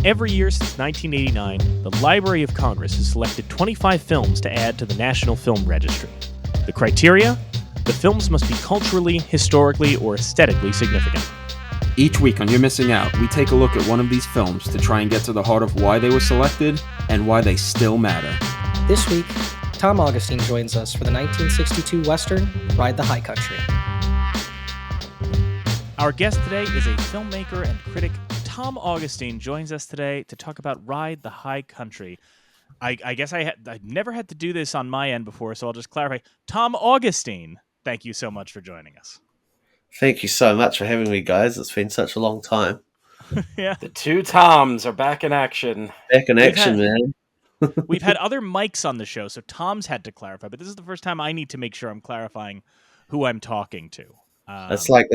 Every year since 1989, the Library of Congress has selected 25 films to add to the National Film Registry. The criteria? The films must be culturally, historically, or aesthetically significant. Each week on You're Missing Out, we take a look at one of these films to try and get to the heart of why they were selected and why they still matter. This week, Tom Augustine joins us for the 1962 Western, Ride the High Country. Our guest today is a filmmaker and critic. Tom Augustine joins us today to talk about Ride the High Country. I guess I've never had to do this on my end before, so I'll just clarify. Tom Augustine, thank you so much for joining us. Thank you so much for having me, guys. It's been such a long time. Yeah, The two Toms are back in action. Back in action, man. We've had other mics on the show, so Tom's had to clarify, but this is the first time I need to make sure I'm clarifying who I'm talking to. It's like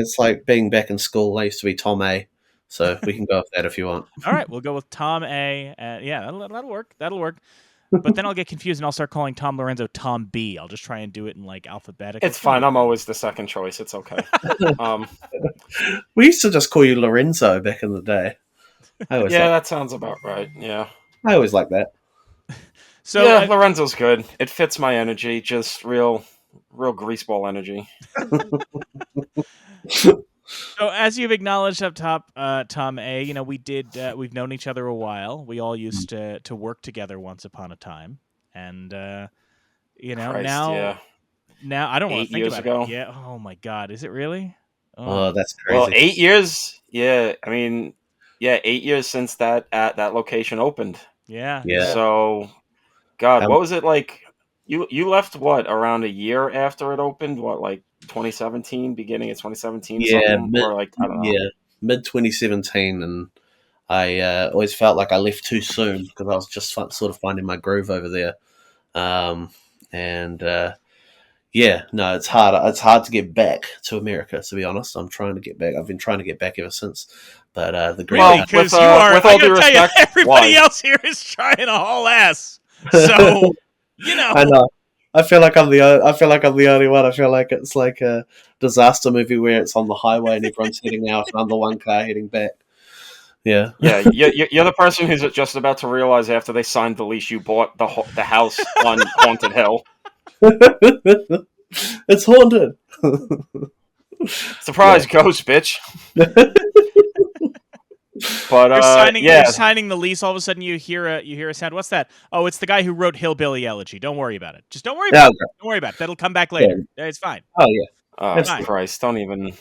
being back in school. I used to be Tom A, so we can go with that if you want. All right, we'll go with Tom A. Yeah, that'll work. That'll work. But then I'll get confused and I'll start calling Tom Lorenzo Tom B. I'll just try and do it in like alphabetical. It's fine. I'm always the second choice. It's okay. We used to just call you Lorenzo back in the day. That sounds about right. Yeah. I always like that. So yeah, Lorenzo's good. It fits my energy. Just real greaseball energy. So as you've acknowledged up top, Tom A, we've known each other a while. We all used to work together once upon a time, and Christ, now I don't want to 8 think years about ago. it. Yeah. Oh my God, is it really? Oh, that's crazy. Well, 8 years. Yeah, 8 years since that location opened. Yeah. So, God, what was it like? You left around a year after it opened? 2017, beginning of 2017? Yeah, I don't know. Yeah, mid 2017, and I always felt like I left too soon because I was just sort of finding my groove over there. It's hard. It's hard to get back to America, to be honest. I'm trying to get back. I've been trying to get back ever since. But the green Really, because you are. with I all due gotta tell respect, you, everybody why? else here is trying to haul ass. So I know. I feel like I'm the only one. I feel like it's like a disaster movie where it's on the highway and everyone's heading out and I'm the one car heading back. Yeah. Yeah, you're the person who's just about to realize after they signed the lease you bought the house on Haunted Hill. It's haunted. Surprise, ghost bitch. But you're signing the lease. All of a sudden, you hear a sound. What's that? Oh, it's the guy who wrote Hillbilly Elegy. Don't worry about it. Just don't worry about it. Don't worry about it. That'll come back later. Yeah. It's fine. Oh yeah. Oh fine. Christ! Don't even.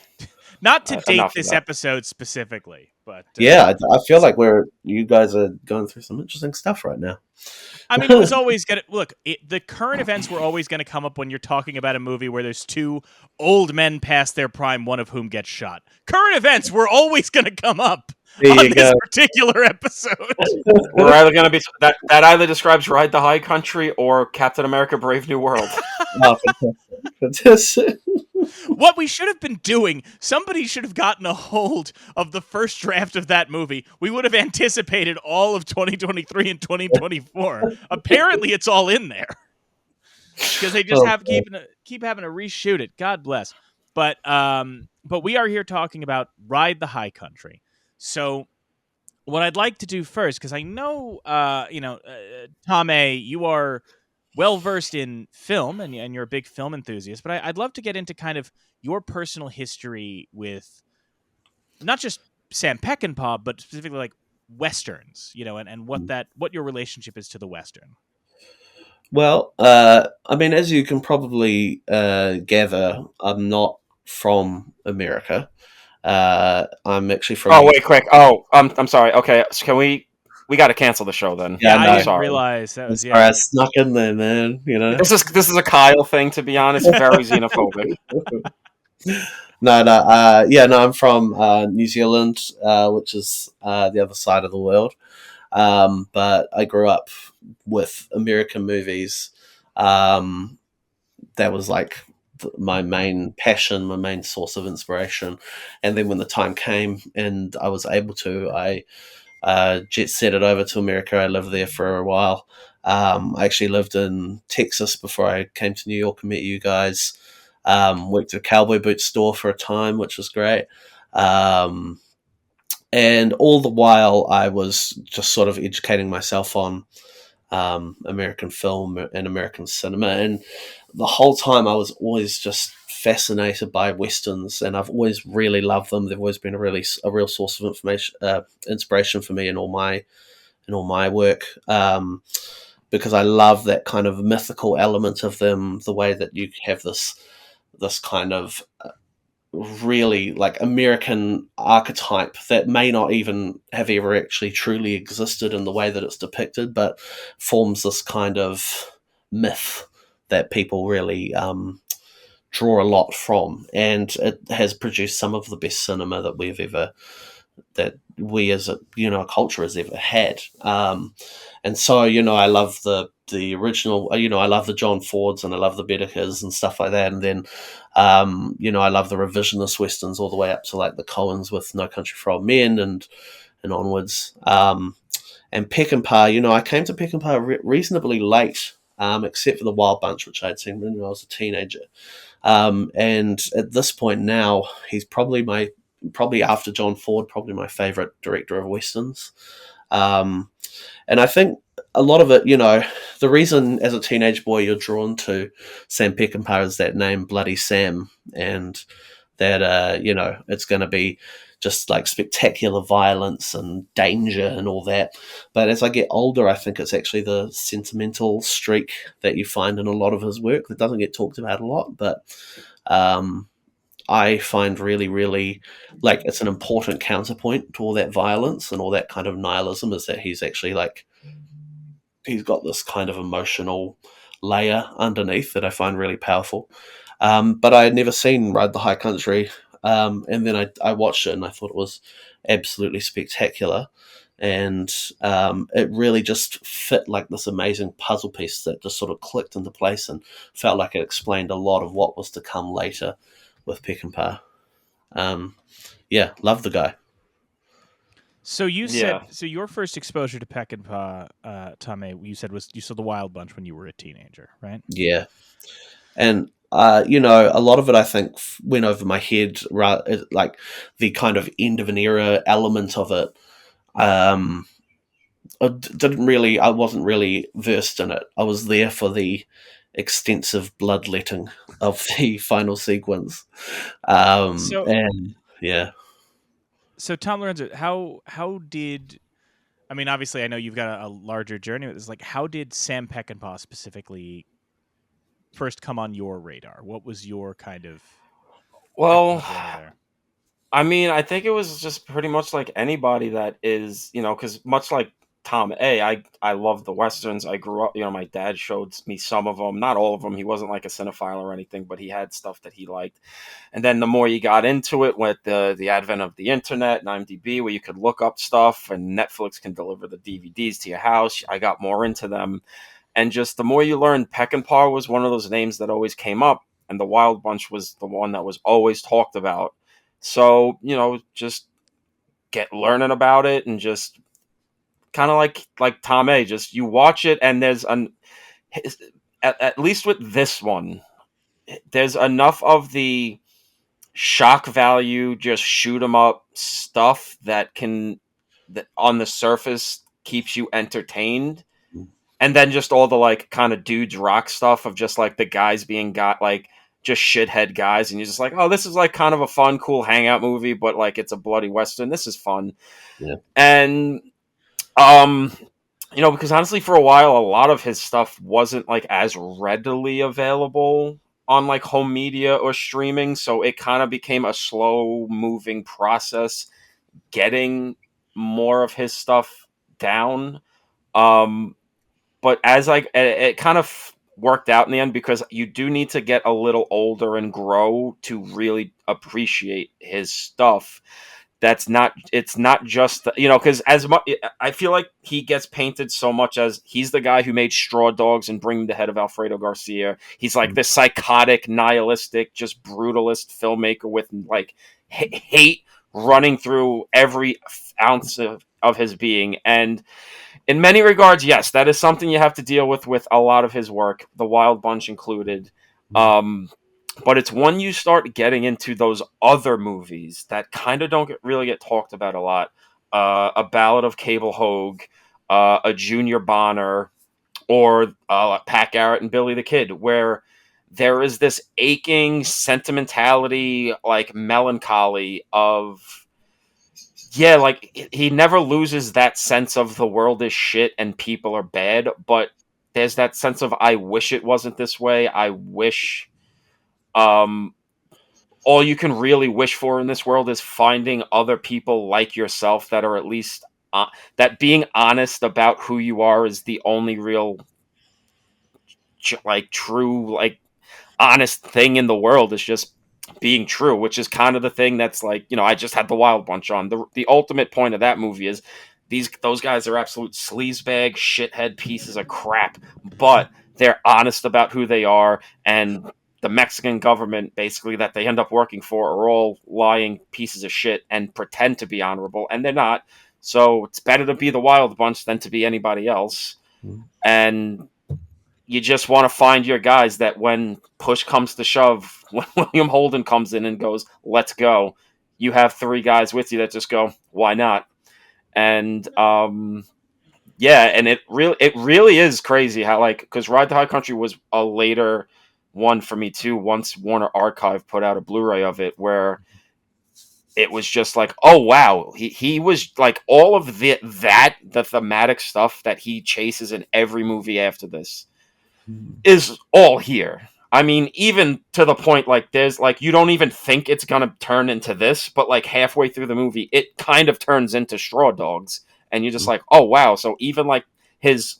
Not to date enough this of that. episode specifically, but I feel like you guys are going through some interesting stuff right now. I mean, it was always going to look. The current events were always going to come up when you're talking about a movie where there's two old men past their prime, one of whom gets shot. Current events were always going to come up on this particular episode. We're either going to be that either describes Ride the High Country or Captain America: Brave New World. Oh, fantastic. What we should have been doing, somebody should have gotten a hold of the first draft of that movie. We would have anticipated all of 2023 and 2024. Apparently, it's all in there because they just keep having to reshoot it. God bless. But we are here talking about Ride the High Country. So what I'd like to do first, because I know, Tom A, you are well-versed in film, and you're a big film enthusiast, but I'd love to get into kind of your personal history with not just Sam Peckinpah, but specifically like Westerns, and what your relationship is to the Western. Well, as you can probably gather, I'm not from America. I'm actually from... Oh, wait, quick. Oh, I'm sorry. Okay, so can we got to cancel the show then? Yeah, I didn't sorry. realize that was... Sorry, I snuck in there, man. This is a Kyle thing, to be honest. Very xenophobic. I'm from New Zealand, which is the other side of the world. But I grew up with American movies. That was like my main passion, my main source of inspiration. And then when the time came and I was able to, I jet set it over to America. I lived there for a while. I actually lived in Texas before I came to New York and met you guys. Worked at a cowboy boot store for a time, which was great. And all the while, I was just sort of educating myself on American film and American cinema. And the whole time, I was always just fascinated by westerns, and I've always really loved them. They've always been a real source of information, inspiration for me in all my work. Because I love that kind of mythical element of them, the way that you have this kind of really like American archetype that may not even have ever actually truly existed in the way that it's depicted, but forms this kind of myth that people really draw a lot from, and it has produced some of the best cinema that we as a culture has ever had. And so I love the original. I love the John Fords and I love the Bedekers and stuff like that. And then I love the revisionist westerns all the way up to like the Coens with No Country for Old Men and onwards. And Peckinpah, I came to Peckinpah reasonably late, except for the Wild Bunch, which I had seen when I was a teenager. And at this point now, he's probably after John Ford, probably my favorite director of westerns. And I think a lot of it, the reason as a teenage boy you're drawn to Sam Peckinpah is that name, Bloody Sam, and that, it's going to be just like spectacular violence and danger and all that. But as I get older, I think it's actually the sentimental streak that you find in a lot of his work that doesn't get talked about a lot, but I find really, really like it's an important counterpoint to all that violence and all that kind of nihilism, is that he's actually like, he's got this kind of emotional layer underneath that I find really powerful. But I had never seen Ride the High Country. And then I watched it and I thought it was absolutely spectacular. And it really just fit like this amazing puzzle piece that just sort of clicked into place and felt like it explained a lot of what was to come later with Peckinpah. Love the guy. So you Yeah. said, so your first exposure to Peckinpah, Tommy, you said you saw The Wild Bunch when you were a teenager, right? Yeah. And a lot of it I think went over my head, like the kind of end of an era element of it. I wasn't really versed in it. I was there for the extensive bloodletting of the final sequence. So, And yeah. so Tom Lorenzo, how did? I mean, obviously, I know you've got a larger journey with this. Like, how did Sam Peckinpah specifically first come on your radar? What was your kind of Well, there? I mean, I think it was just pretty much like anybody that is, because much like Tom A, I love the westerns. I grew up, my dad showed me some of them, not all of them. He wasn't like a cinephile or anything, but he had stuff that he liked. And then the more you got into it with the advent of the internet and IMDb, where you could look up stuff and Netflix can deliver the DVDs to your house, I got more into them. And just the more you learned, Peckinpah was one of those names that always came up, and the Wild Bunch was the one that was always talked about. So, just get learning about it and just kind of like Tom A, just you watch it and there's at least with this one, there's enough of the shock value, just shoot 'em up stuff that on the surface keeps you entertained. And then just all the like kind of dudes rock stuff of just like the guys being got like just shithead guys, and you're just like, oh, this is like kind of a fun, cool hangout movie, but like it's a bloody western. This is fun. Yeah. And because honestly, for a while, a lot of his stuff wasn't like as readily available on like home media or streaming, so it kind of became a slow moving process getting more of his stuff down. But as it kind of worked out in the end, because you do need to get a little older and grow to really appreciate his stuff. It's not just, because as much, I feel like he gets painted so much as he's the guy who made Straw Dogs and Bring the Head of Alfredo Garcia. He's like this psychotic, nihilistic, just brutalist filmmaker with like hate running through every ounce of his being. And in many regards, yes, that is something you have to deal with a lot of his work, The Wild Bunch included. But it's when you start getting into those other movies that kind of don't really get talked about a lot. A Ballad of Cable Hogue, a Junior Bonner, or Pat Garrett and Billy the Kid, where there is this aching sentimentality, like melancholy of, yeah, like he never loses that sense of the world is shit and people are bad, but there's that sense of I wish it wasn't this way. I wish um all you can really wish for in this world is finding other people like yourself that are at least that being honest about who you are is the only real like true like honest thing in the world is just being true, which is kind of the thing that's like, I just had the Wild Bunch on. The ultimate point of that movie is those guys are absolute sleazebag shithead pieces of crap, but they're honest about who they are, and the Mexican government basically that they end up working for are all lying pieces of shit and pretend to be honorable, and they're not. So it's better to be the Wild Bunch than to be anybody else. And you just want to find your guys that when push comes to shove, when William Holden comes in and goes, let's go, you have three guys with you that just go, why not? And yeah, and it really is crazy how, like, because Ride the High Country was a later one for me too, once Warner Archive put out a Blu-ray of it, where it was just like, oh wow, he was like all of the thematic stuff that he chases in every movie after this is all here. I mean, even to the point, like, there's like, you don't even think it's gonna turn into this, but like halfway through the movie it kind of turns into Straw Dogs, and you're just like, oh wow. So even like his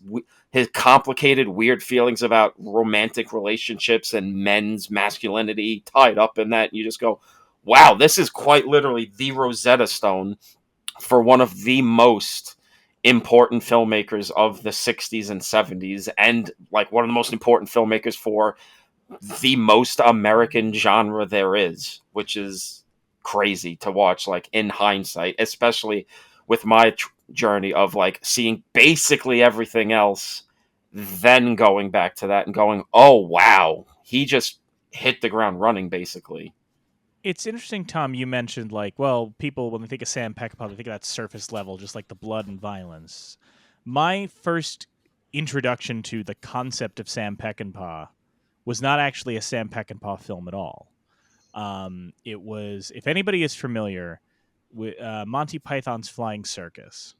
complicated weird feelings about romantic relationships and men's masculinity tied up in that, you just go, wow, this is quite literally the Rosetta Stone for one of the most important filmmakers of the 60s and 70s, and like one of the most important filmmakers for the most American genre there is, which is crazy to watch, like, in hindsight, especially with my journey of like seeing basically everything else, then going back to that and going, oh wow, he just hit the ground running basically. It's interesting, Tom, you mentioned, like, well, people, when they think of Sam Peckinpah, they think of that surface level, just like the blood and violence. My first introduction to the concept of Sam Peckinpah was not actually a Sam Peckinpah film at all. It was, if anybody is familiar with Monty Python's Flying Circus,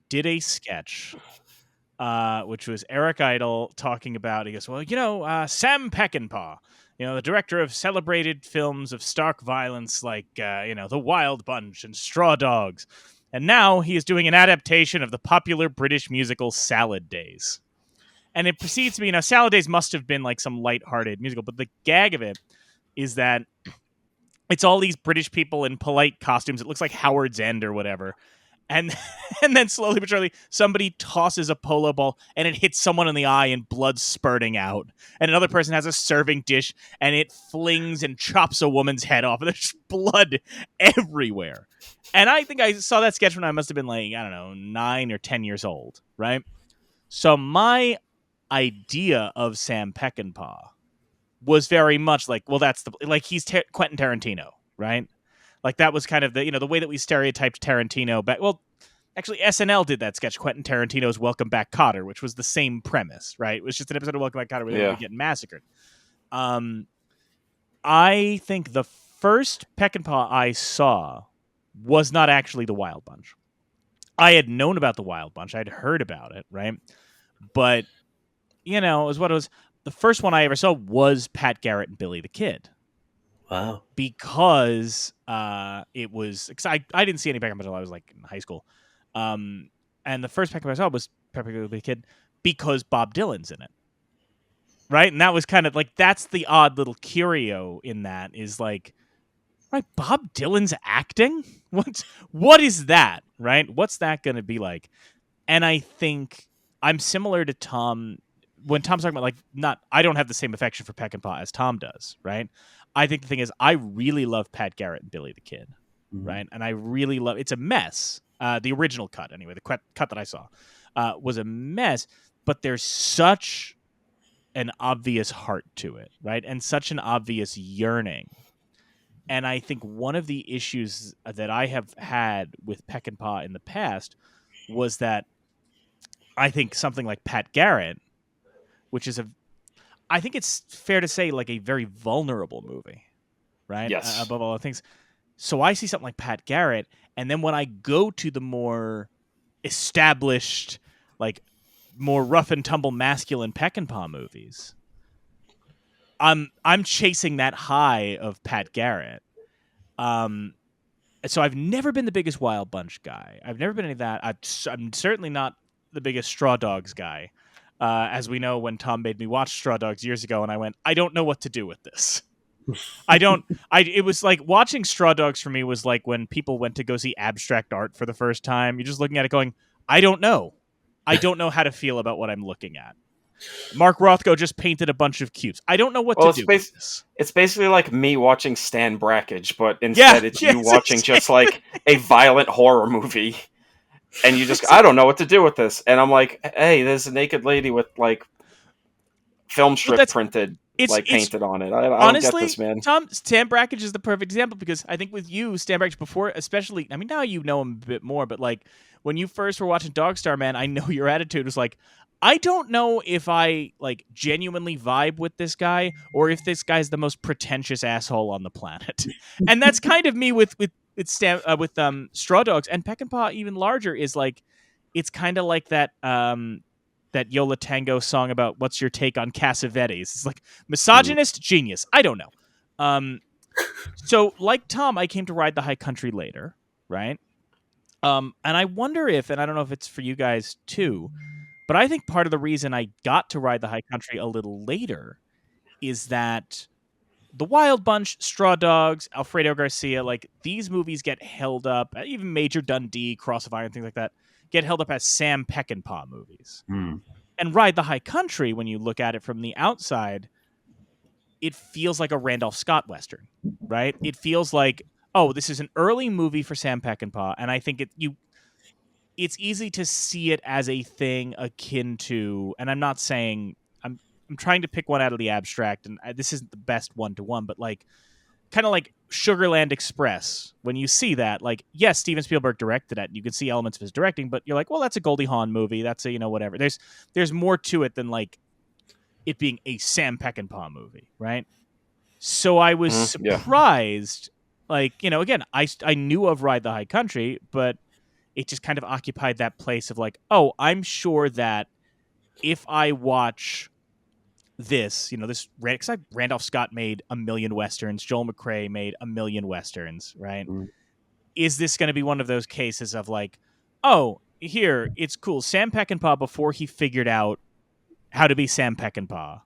did a sketch, which was Eric Idle talking about, he goes, well, Sam Peckinpah, the director of celebrated films of stark violence like, The Wild Bunch and Straw Dogs. And now he is doing an adaptation of the popular British musical Salad Days. And it proceeds to be, Salad Days must have been like some lighthearted musical, but the gag of it is that it's all these British people in polite costumes. It looks like Howard's End or whatever. And then slowly but surely, somebody tosses a polo ball and it hits someone in the eye and blood's spurting out. And another person has a serving dish and it flings and chops a woman's head off. And there's blood everywhere. And I think I saw that sketch when I must have been like, I don't know, 9 or 10 years old, right? So my idea of Sam Peckinpah was very much like, well, that's he's Quentin Tarantino, right? Like, that was kind of the, the way that we stereotyped Tarantino back. Well, actually, SNL did that sketch, Quentin Tarantino's Welcome Back, Kotter, which was the same premise, right? It was just an episode of Welcome Back, Kotter where they were getting massacred. I think the first Peckinpah I saw was not actually The Wild Bunch. I had known about The Wild Bunch. I'd heard about it, right? But, it was what it was. The first one I ever saw was Pat Garrett and Billy the Kid. Wow. Because it was, because I didn't see any Peckinpah until I was like in high school. And the first Peckinpah I saw was Pat Garrett and Billy the Kid because Bob Dylan's in it. Right? And that was kind of like, that's the odd little curio in that, is like, right, Bob Dylan's acting? What is that? Right? What's that going to be like? And I think I'm similar to Tom when Tom's talking about, like, I don't have the same affection for Peckinpah as Tom does, right? I think the thing is, I really love Pat Garrett and Billy the Kid, right? And I really love, it's a mess. The original cut, anyway, the cut that I saw was a mess, but there's such an obvious heart to it, right? And such an obvious yearning. And I think one of the issues that I have had with Peckinpah in the past was that I think something like Pat Garrett, which is I think it's fair to say like a very vulnerable movie, right? Yes. Above all other things. So I see something like Pat Garrett, and then when I go to the more established, like more rough and tumble masculine Peckinpah movies, I'm chasing that high of Pat Garrett. So I've never been the biggest Wild Bunch guy. I've never been any of that. I'm certainly not the biggest Straw Dogs guy. As we know, when Tom made me watch Straw Dogs years ago, and I went, I don't know what to do with this. It was like watching Straw Dogs for me was like when people went to go see abstract art for the first time. You're just looking at it going, I don't know. I don't know how to feel about what I'm looking at. Mark Rothko just painted a bunch of cubes. I don't know what to do with this. It's basically like me watching Stan Brakhage, but instead it's you watching just like a violent horror movie. And you just, I don't know what to do with this. And I'm like, hey, there's a naked lady with like film strip printed, painted on it. I honestly, don't get this, man. Tom, Stan Brakhage is the perfect example because I think with you, Stan Brakhage, before, especially, I mean, now you know him a bit more, but like when you first were watching Dog Star Man, I know your attitude was like, I don't know if I like genuinely vibe with this guy or if this guy's the most pretentious asshole on the planet. And that's kind of me with Straw Dogs, and Peckinpah even larger is like, it's kind of like that that Yola Tango song about what's your take on Cassavetes. It's like misogynist genius. I don't know. So like Tom, I came to Ride the High Country later, right? And I wonder if, and I don't know if it's for you guys too, but I think part of the reason I got to Ride the High Country a little later is that The Wild Bunch, Straw Dogs, Alfredo Garcia, like these movies get held up, even Major Dundee, Cross of Iron, things like that, get held up as Sam Peckinpah movies. And Ride the High Country, when you look at it from the outside, it feels like a Randolph Scott Western, right? It feels like, oh, this is an early movie for Sam Peckinpah, and I think it's easy to see it as a thing akin to, and I'm not saying, I'm trying to pick one out of the abstract, and this isn't the best one-to-one, but like, kind of like Sugarland Express. When you see that, like, yes, Steven Spielberg directed it, and you can see elements of his directing, but you're like, well, that's a Goldie Hawn movie, that's a, whatever. There's more to it than like it being a Sam Peckinpah movie, right? So I was surprised, like, again, I knew of Ride the High Country, but it just kind of occupied that place of like, oh, I'm sure that if I watch this, because Randolph Scott made 1 million Westerns, Joel McCrea made 1 million Westerns, right? Is this going to be one of those cases of like, oh, here, it's cool. Sam Peckinpah, before he figured out how to be Sam Peckinpah,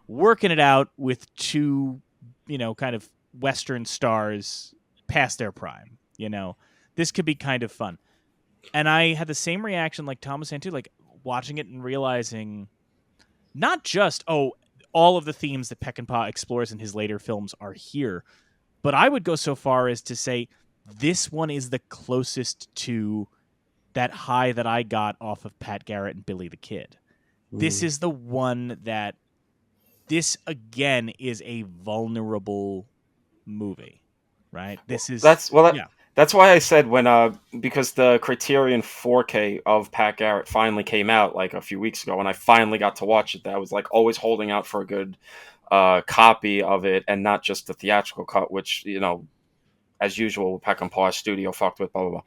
working it out with two, kind of Western stars past their prime, This could be kind of fun. And I had the same reaction like Tom was saying too, like watching it and realizing not just, oh, all of the themes that Peckinpah explores in his later films are here, but I would go so far as to say this one is the closest to that high that I got off of Pat Garrett and Billy the Kid. This is the one that, this again is a vulnerable movie, right? That's why I said when because the Criterion 4K of Pat Garrett finally came out like a few weeks ago, and I finally got to watch it. That I was like always holding out for a good copy of it, and not just the theatrical cut, which as usual, Peckinpah Studio fucked with, blah blah blah.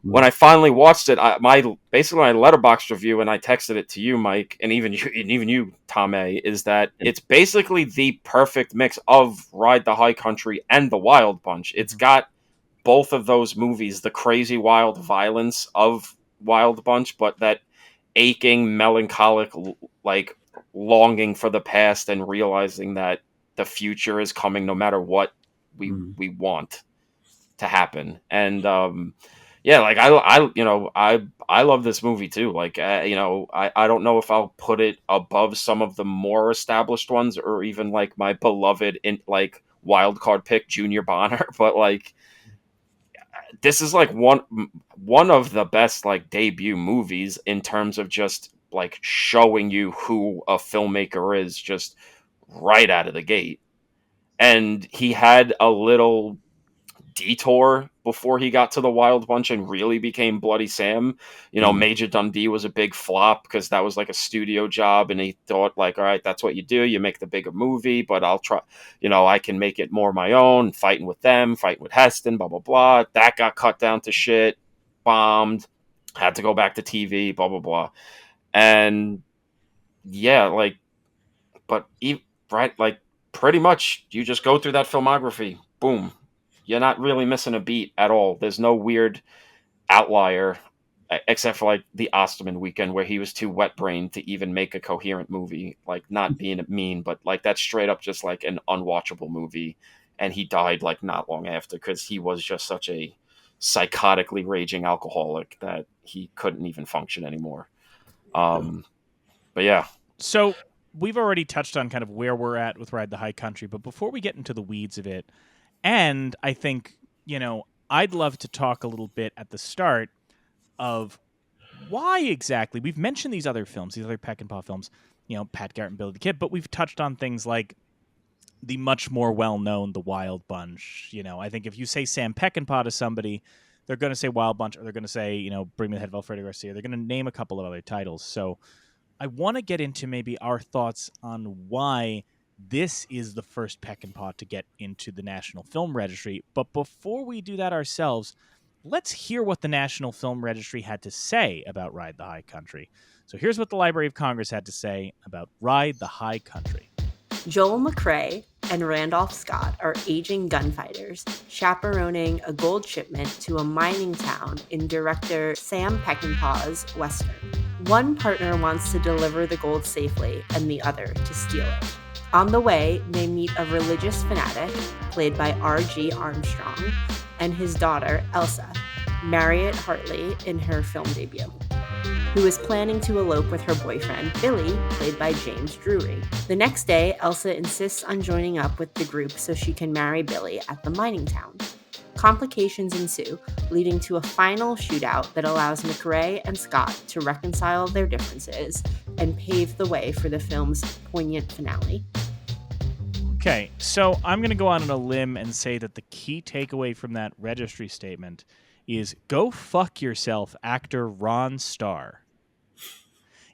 When I finally watched it, my letterboxd review, and I texted it to you, Mike, and even you, Tom A, is that it's basically the perfect mix of Ride the High Country and The Wild Bunch. It's got both of those movies, the crazy wild violence of Wild Bunch, but that aching, melancholic, like longing for the past and realizing that the future is coming no matter what we want to happen. And like I love this movie too. Like I don't know if I'll put it above some of the more established ones or even like my beloved like wild card pick Junior Bonner, but like this is like one of the best like debut movies in terms of just like showing you who a filmmaker is just right out of the gate. And he had a little detour before he got to the Wild Bunch and really became Bloody Sam. Major Dundee was a big flop because that was like a studio job, and he thought like, all right, that's what you do. You make the bigger movie, but I'll try, I can make it more my own, fighting with them, fighting with Heston, blah, blah, blah. That got cut down to shit, bombed, had to go back to TV, blah, blah, blah. And yeah, like, but right, like pretty much you just go through that filmography, boom. You're not really missing a beat at all. There's no weird outlier, except for like the Osterman weekend where he was too wet-brained to even make a coherent movie. Like, not being mean, but like that's straight up just like an unwatchable movie. And he died like not long after because he was just such a psychotically raging alcoholic that he couldn't even function anymore. But yeah. So we've already touched on kind of where we're at with Ride the High Country, but before we get into the weeds of it, and I think, I'd love to talk a little bit at the start of why exactly we've mentioned these other films, these other Peckinpah films, Pat Garrett and Billy the Kid, but we've touched on things like the much more well-known The Wild Bunch. I think if you say Sam Peckinpah to somebody, they're going to say Wild Bunch, or they're going to say, Bring Me the Head of Alfredo Garcia. They're going to name a couple of other titles. So I want to get into maybe our thoughts on why this is the first Peckinpah to get into the National Film Registry. But before we do that ourselves, let's hear what the National Film Registry had to say about Ride the High Country. So here's what the Library of Congress had to say about Ride the High Country. Joel McCrea and Randolph Scott are aging gunfighters chaperoning a gold shipment to a mining town in director Sam Peckinpah's Western. One partner wants to deliver the gold safely and the other to steal it. On the way, they meet a religious fanatic, played by R.G. Armstrong, and his daughter, Elsa, Marriott Hartley in her film debut, who is planning to elope with her boyfriend, Billy, played by James Drury. The next day, Elsa insists on joining up with the group so she can marry Billy at the mining town. Complications ensue, leading to a final shootout that allows McCrea and Scott to reconcile their differences and pave the way for the film's poignant finale. Okay, so I'm going to go on a limb and say that the key takeaway from that registry statement is go fuck yourself, actor Ron Starr.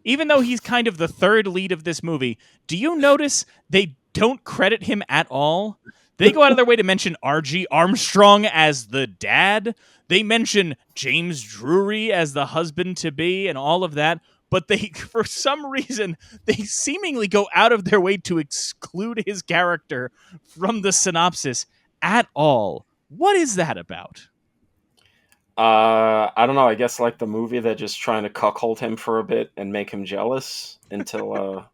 Even though he's kind of the third lead of this movie, do you notice they don't credit him at all? They go out of their way to mention R.G. Armstrong as the dad. They mention James Drury as the husband-to-be and all of that. But they, for some reason, they seemingly go out of their way to exclude his character from the synopsis at all. What is that about? I don't know. I guess like the movie, they're just trying to cuckold him for a bit and make him jealous until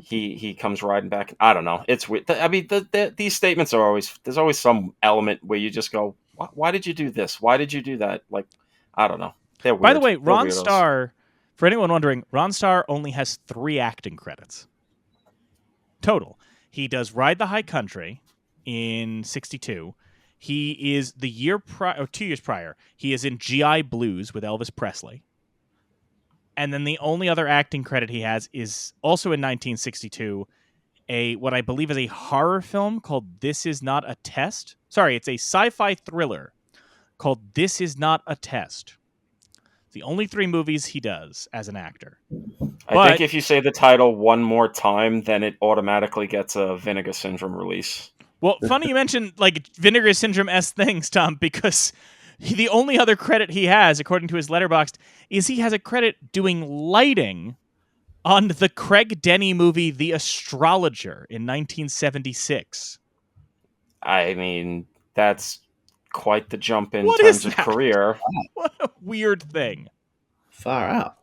he comes riding back. I don't know. It's weird. I mean, these statements are always, there's always some element where you just go, why did you do this? Why did you do that? Like, I don't know. They're weird. By the way, Ron Starr, for anyone wondering, Ron Starr only has 3 acting credits total. He does Ride the High Country in 1962. He is 2 years prior. He is in GI Blues with Elvis Presley. And then the only other acting credit he has is also in 1962, what I believe is a horror film called This Is Not a Test. Sorry, it's a sci-fi thriller called This Is Not a Test. The only 3 movies he does as an actor. I think if you say the title one more time, then it automatically gets a Vinegar Syndrome release. Well, funny you mentioned like Vinegar Syndrome-esque things, Tom, because the only other credit he has, according to his Letterboxd, is he has a credit doing lighting on the Craig Denny movie The Astrologer in 1976. I mean, that's quite the jump in What terms is of that? career. What a weird thing. Far out.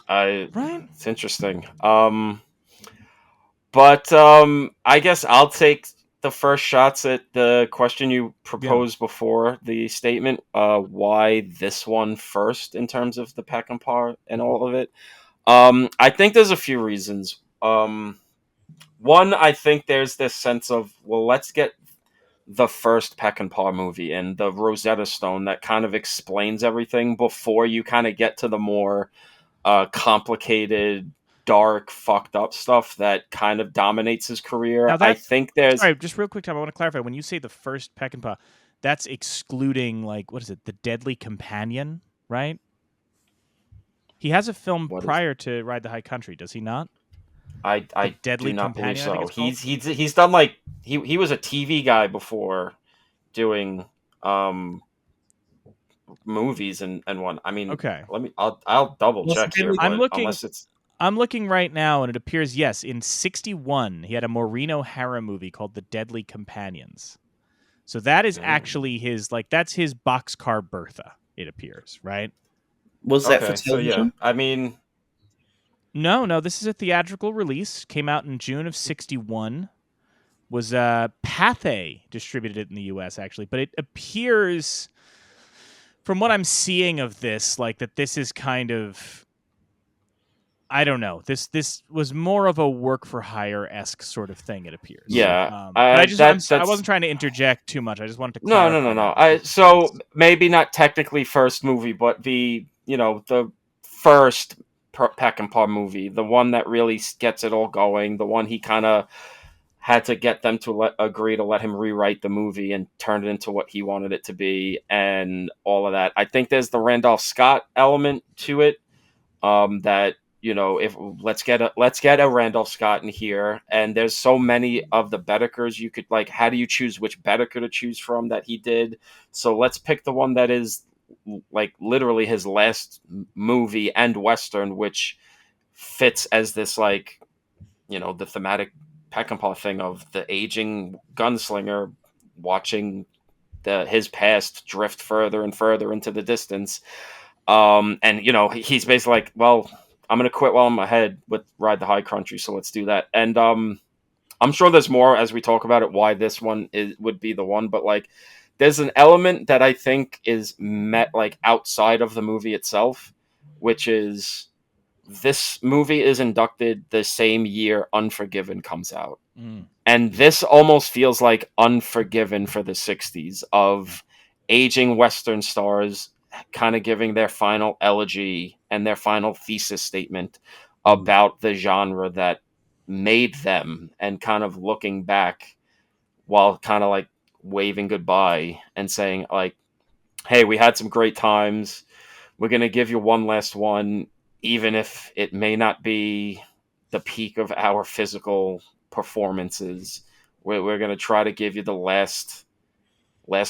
Right? It's interesting. But I guess I'll take the first shots at the question you proposed before the statement. Why this one first in terms of the Peckinpah and all of it? I think there's a few reasons. One, I think there's this sense of, well, let's get the first Peckinpah movie and the Rosetta Stone that kind of explains everything before you kind of get to the more complicated, dark, fucked up stuff that kind of dominates his career. Now I that's think there's sorry, just real quick, Tom. I want to clarify. When you say the first Peckinpah, that's excluding like what is it, The Deadly Companion, right? He has a film what is prior to Ride the High Country, does he not? The I do Deadly not believe Companion, I think so. it's called. He's done like he was a TV guy before doing movies and one. I mean, Okay. I'll double What's the check here, Deadly- I'm but looking. unless it's I'm looking right now, and it appears yes, in '61 he had a Maureen O'Hara movie called The Deadly Companions. So that is actually his that's his Boxcar Bertha. It appears, right? Was that for okay, so yeah, television? I mean, No, this is a theatrical release. Came out in June of '61. Was Pathé distributed it in the U.S. actually, but it appears, from what I'm seeing of this, like that this is kind of, I don't know. This was more of a work for hire esque sort of thing. It appears. yeah, But I that's wasn't trying to interject too much. I just wanted to no, no, clarify no, no. that before we So discuss. maybe not technically first movie, but the the first Peckinpah movie, the one that really gets it all going, the one he kind of had to get them to agree to let him rewrite the movie and turn it into what he wanted it to be, and all of that. I think there's the Randolph Scott element to it. That if let's get a Randolph Scott in here, and there's so many of the Bedekers you could like. How do you choose which Bedeker to choose from that he did? So let's pick the one that is like literally his last movie and Western, which fits as this like the thematic Peckinpah thing of the aging gunslinger watching his past drift further and further into the distance. And he's basically like, well, I'm gonna quit while I'm ahead with Ride the High Country, so let's do that. And I'm sure there's more as we talk about it why this one would be the one, but like there's an element that I think is met like outside of the movie itself, which is this movie is inducted the same year Unforgiven comes out. Mm. And this almost feels like Unforgiven for the 60s of aging Western stars kind of giving their final elegy and their final thesis statement about the genre that made them, and kind of looking back while kind of like waving goodbye and saying like, hey, we had some great times. We're going to give you one last one, even if it may not be the peak of our physical performances. We're going to try to give you the last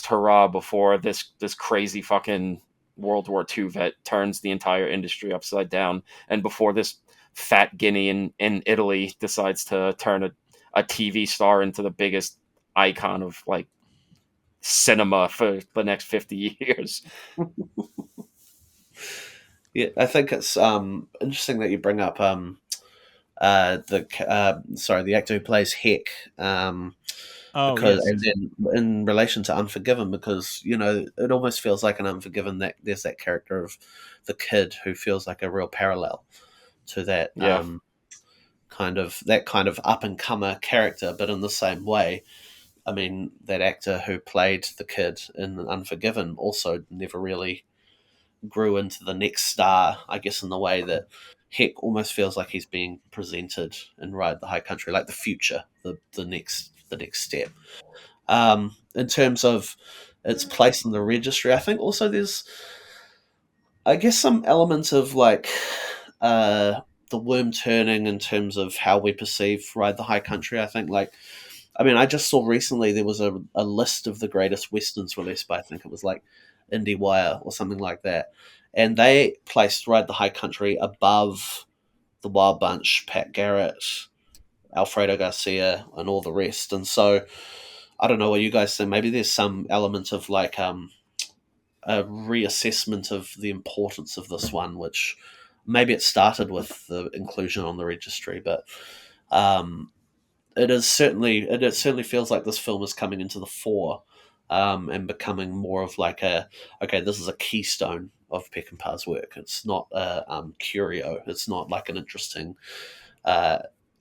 hurrah before this crazy fucking World War II vet turns the entire industry upside down, and before this fat guinea in Italy decides to turn a TV star into the biggest icon of like cinema for the next 50 years. Yeah, I think it's interesting that you bring up the actor who plays Heck, Oh because yes, and yes. then in relation to Unforgiven, because it almost feels like an Unforgiven that there's that character of the kid who feels like a real parallel to that Yeah. kind of up and comer character, but in the same way. I mean, that actor who played the kid in Unforgiven also never really grew into the next star, I guess, in the way that Heck almost feels like he's being presented in Ride the High Country, like the future, the next step. In terms of its place in the registry, I think also there's, I guess, some elements of like the worm turning in terms of how we perceive Ride the High Country. I think I just saw recently there was a list of the greatest westerns released by, I think it was like IndieWire or something like that. And they placed Ride the High Country above the Wild Bunch, Pat Garrett, Alfredo Garcia, and all the rest. And so I don't know what you guys think. Maybe there's some element of like a reassessment of the importance of this one, which maybe it started with the inclusion on the registry, but it certainly feels like this film is coming into the fore, and becoming more of like this is a keystone of Peckinpah's work. It's not a curio. It's not like an interesting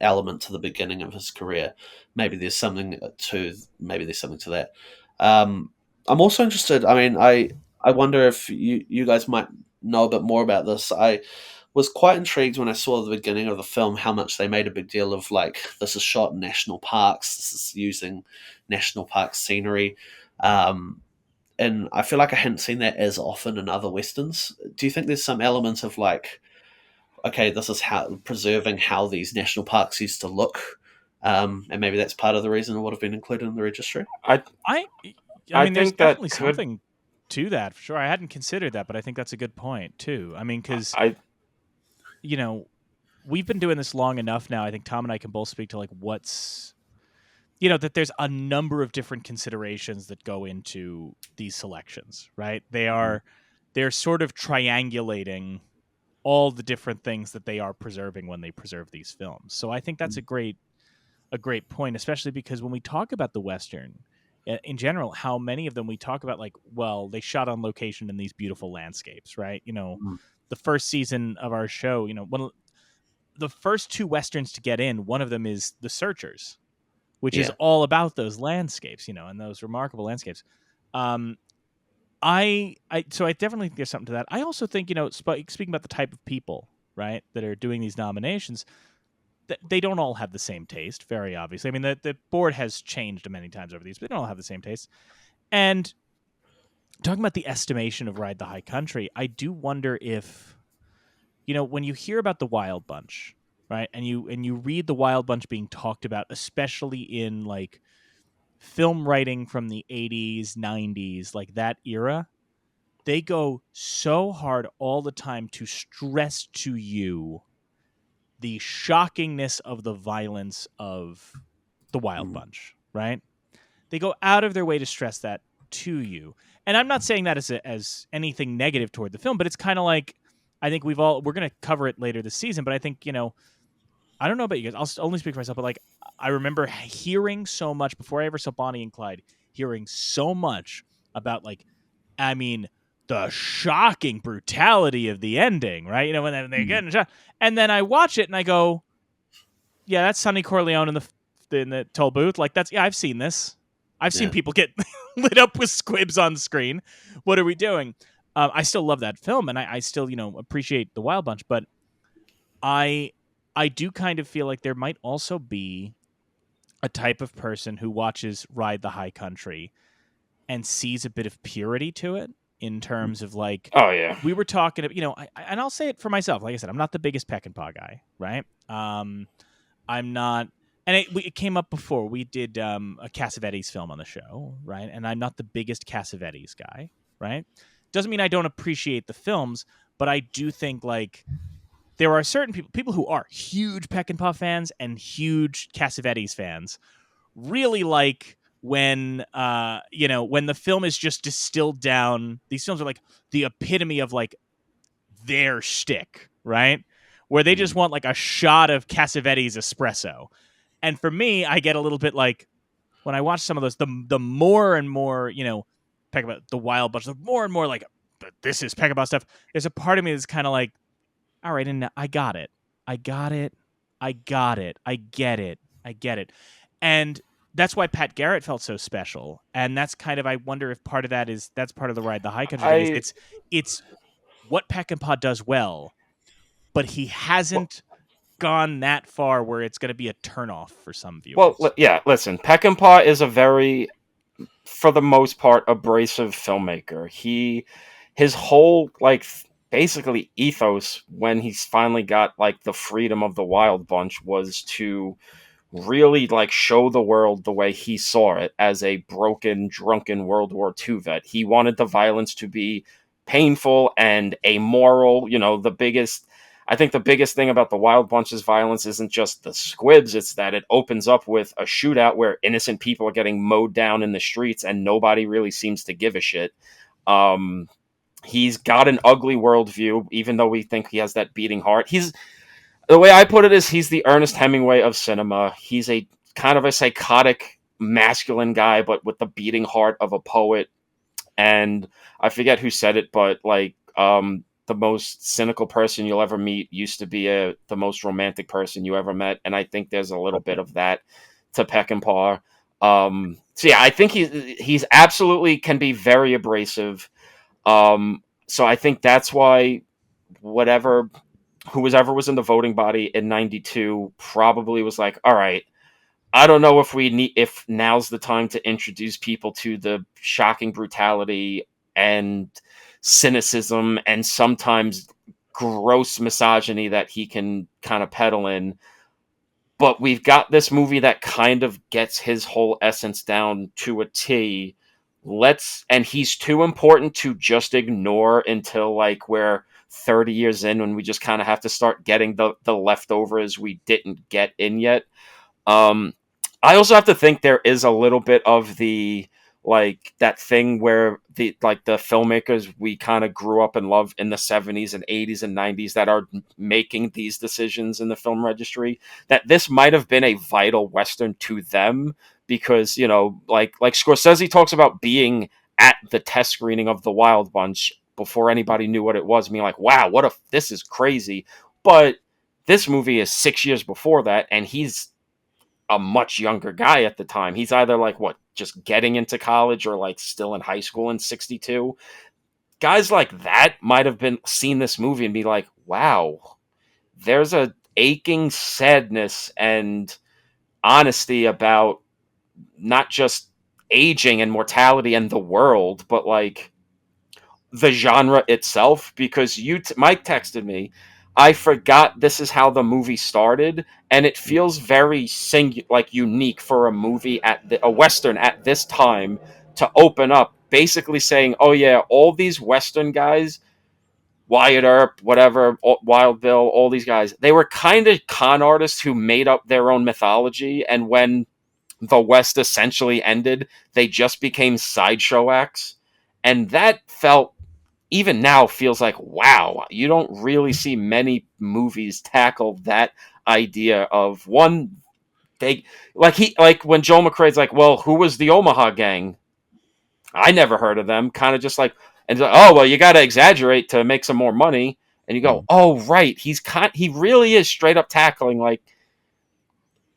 element to the beginning of his career. Maybe there's something to that. I'm also interested. I mean, I wonder if you guys might know a bit more about this. was quite intrigued when I saw at the beginning of the film how much they made a big deal of, like, this is shot in national parks, this is using national park scenery. And I feel like I hadn't seen that as often in other westerns. Do you think there's some element of, like, okay, this is how preserving how these national parks used to look, and maybe that's part of the reason it would have been included in the registry? I I mean, there's think that definitely could. something to that for sure. I hadn't considered that, but I think that's a good point too. I mean, because I you know, we've been doing this long enough now. I think Tom and I can both speak to like what's, that there's a number of different considerations that go into these selections, right? They're sort of triangulating all the different things that they are preserving when they preserve these films. So I think that's a great point, especially because when we talk about the Western in general, how many of them we talk about like, well, they shot on location in these beautiful landscapes, right? The first season of our show, one of the first two Westerns to get in, one of them is The Searchers, which is all about those landscapes, and those remarkable landscapes. So I definitely think there's something to that. I also think, speaking about the type of people, right, that are doing these nominations, they don't all have the same taste, very obviously. I mean, the board has changed many times over these, but they don't all have the same taste. And talking about the estimation of Ride the High Country, I do wonder if, when you hear about the Wild Bunch, right, and you read the Wild Bunch being talked about, especially in like film writing from the 80s, 90s, like that era, they go so hard all the time to stress to you the shockingness of the violence of the Wild Bunch, right? They go out of their way to stress that to you. And I'm not saying that as anything negative toward the film, but it's kind of like, I think we're going to cover it later this season, but I think, I don't know about you guys, I'll only speak for myself, but like, I remember hearing so much before I ever saw Bonnie and Clyde, hearing so much about like, I mean, the shocking brutality of the ending, right? When they're getting shot, and then I watch it and I go, yeah, that's Sonny Corleone in the toll booth. Like I've seen this. I've seen people get lit up with squibs on screen. What are we doing? I still love that film, and I still appreciate the Wild Bunch, but I do kind of feel like there might also be a type of person who watches Ride the High Country and sees a bit of purity to it in terms of like, oh yeah, we were talking, and I'll say it for myself. Like I said, I'm not the biggest Peckinpah guy, right? I'm not, and it came up before. We did a Cassavetes film on the show, right? And I'm not the biggest Cassavetes guy, right? Doesn't mean I don't appreciate the films, but I do think like there are certain people who are huge Peckinpah fans and huge Cassavetes fans, really like when when the film is just distilled down. These films are like the epitome of like their shtick, right? Where they just want like a shot of Cassavetes espresso. And for me, I get a little bit like when I watch some of those, the more and more, Peckinpah, the Wild Bunch, the more and more like, this is Peckinpah stuff. There's a part of me that's kind of like, all right, and I got it. I get it. And that's why Pat Garrett felt so special. And that's kind of, I wonder if part of that's part of the Ride the High Country thing. It's what Peckinpah does well, but he hasn't gone that far where it's going to be a turnoff for some viewers. Well, yeah, listen, Peckinpah is a very, for the most part, abrasive filmmaker. His whole, like, basically ethos when he's finally got, like, the freedom of the Wild Bunch was to really, like, show the world the way he saw it as a broken, drunken World War II vet. He wanted the violence to be painful and amoral. I think the biggest thing about the Wild Bunch's violence isn't just the squibs, it's that it opens up with a shootout where innocent people are getting mowed down in the streets and nobody really seems to give a shit. He's got an ugly worldview, even though we think he has that beating heart. The way I put it is he's the Ernest Hemingway of cinema. He's a kind of a psychotic, masculine guy, but with the beating heart of a poet. And I forget who said it, but like, the most cynical person you'll ever meet used to be the most romantic person you ever met. And I think there's a little bit of that to Peckinpah. So yeah, I think he's absolutely can be very abrasive. So I think that's why whatever whoever was in the voting body in 92 probably was like, all right, I don't know if now's the time to introduce people to the shocking brutality and cynicism and sometimes gross misogyny that he can kind of peddle in. But we've got this movie that kind of gets his whole essence down to a T. And he's too important to just ignore until like we're 30 years in, when we just kind of have to start getting the leftovers we didn't get in yet. Um, I also have to think there is a little bit of the like that thing where the filmmakers we kind of grew up and loved in the 70s and 80s and 90s that are making these decisions in the film registry, that this might have been a vital Western to them, because like Scorsese talks about being at the test screening of The Wild Bunch before anybody knew what it was, being like, wow, this is crazy. But this movie is 6 years before that, and he's a much younger guy at the time. He's either like just getting into college or like still in high school in 62. Guys like that might have been seen this movie and be like, wow, there's a aching sadness and honesty about not just aging and mortality and the world, but like the genre itself. Because Mike texted me, I forgot this is how the movie started, and it feels very unique for a movie a Western at this time to open up basically saying, oh yeah, all these Western guys, Wyatt Earp, whatever, Wild Bill, all these guys, they were kind of con artists who made up their own mythology, and when the West essentially ended, they just became sideshow acts. And that even now feels like, wow, you don't really see many movies tackle that idea of one. They like when Joel McCrea's like, well, who was the Omaha Gang? I never heard of them. Kind of just like, and like, oh well, you got to exaggerate to make some more money. And you go, oh right, he really is straight up tackling like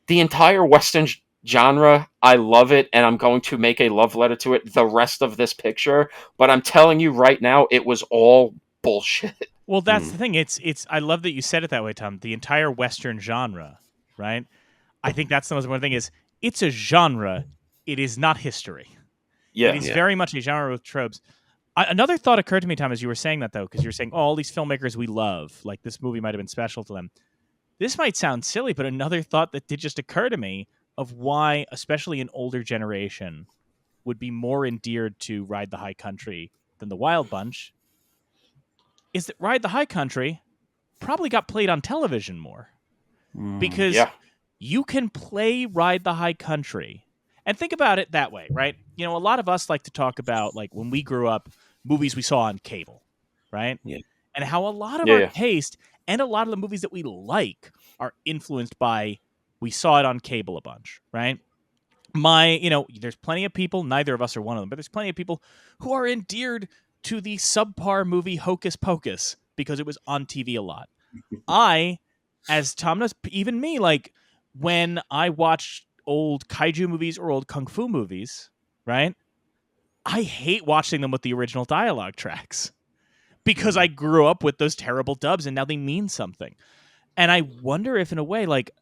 the entire Western genre. I love it, and I'm going to make a love letter to it the rest of this picture. But I'm telling you right now, it was all bullshit. Well, that's the thing. It's. I love that you said it that way, Tom. The entire Western genre, right? I think that's the most important thing. Is it's a genre. It is not history. Yeah, it is very much a genre with tropes. Another thought occurred to me, Tom, as you were saying that, though, because you're saying, oh, all these filmmakers we love, like this movie might have been special to them. This might sound silly, but another thought that did just occur to me of why, especially an older generation, would be more endeared to Ride the High Country than The Wild Bunch is that Ride the High Country probably got played on television more. Because you can play Ride the High Country. And think about it that way, right? A lot of us like to talk about, like, when we grew up, movies we saw on cable, right? Yeah. And how a lot of our taste and a lot of the movies that we like are influenced by we saw it on cable a bunch, right? There's plenty of people, neither of us are one of them, but there's plenty of people who are endeared to the subpar movie Hocus Pocus because it was on TV a lot. I, as Tom knows, even me, like, when I watch old kaiju movies or old kung fu movies, right? I hate watching them with the original dialogue tracks because I grew up with those terrible dubs and now they mean something. And I wonder if, in a way, like,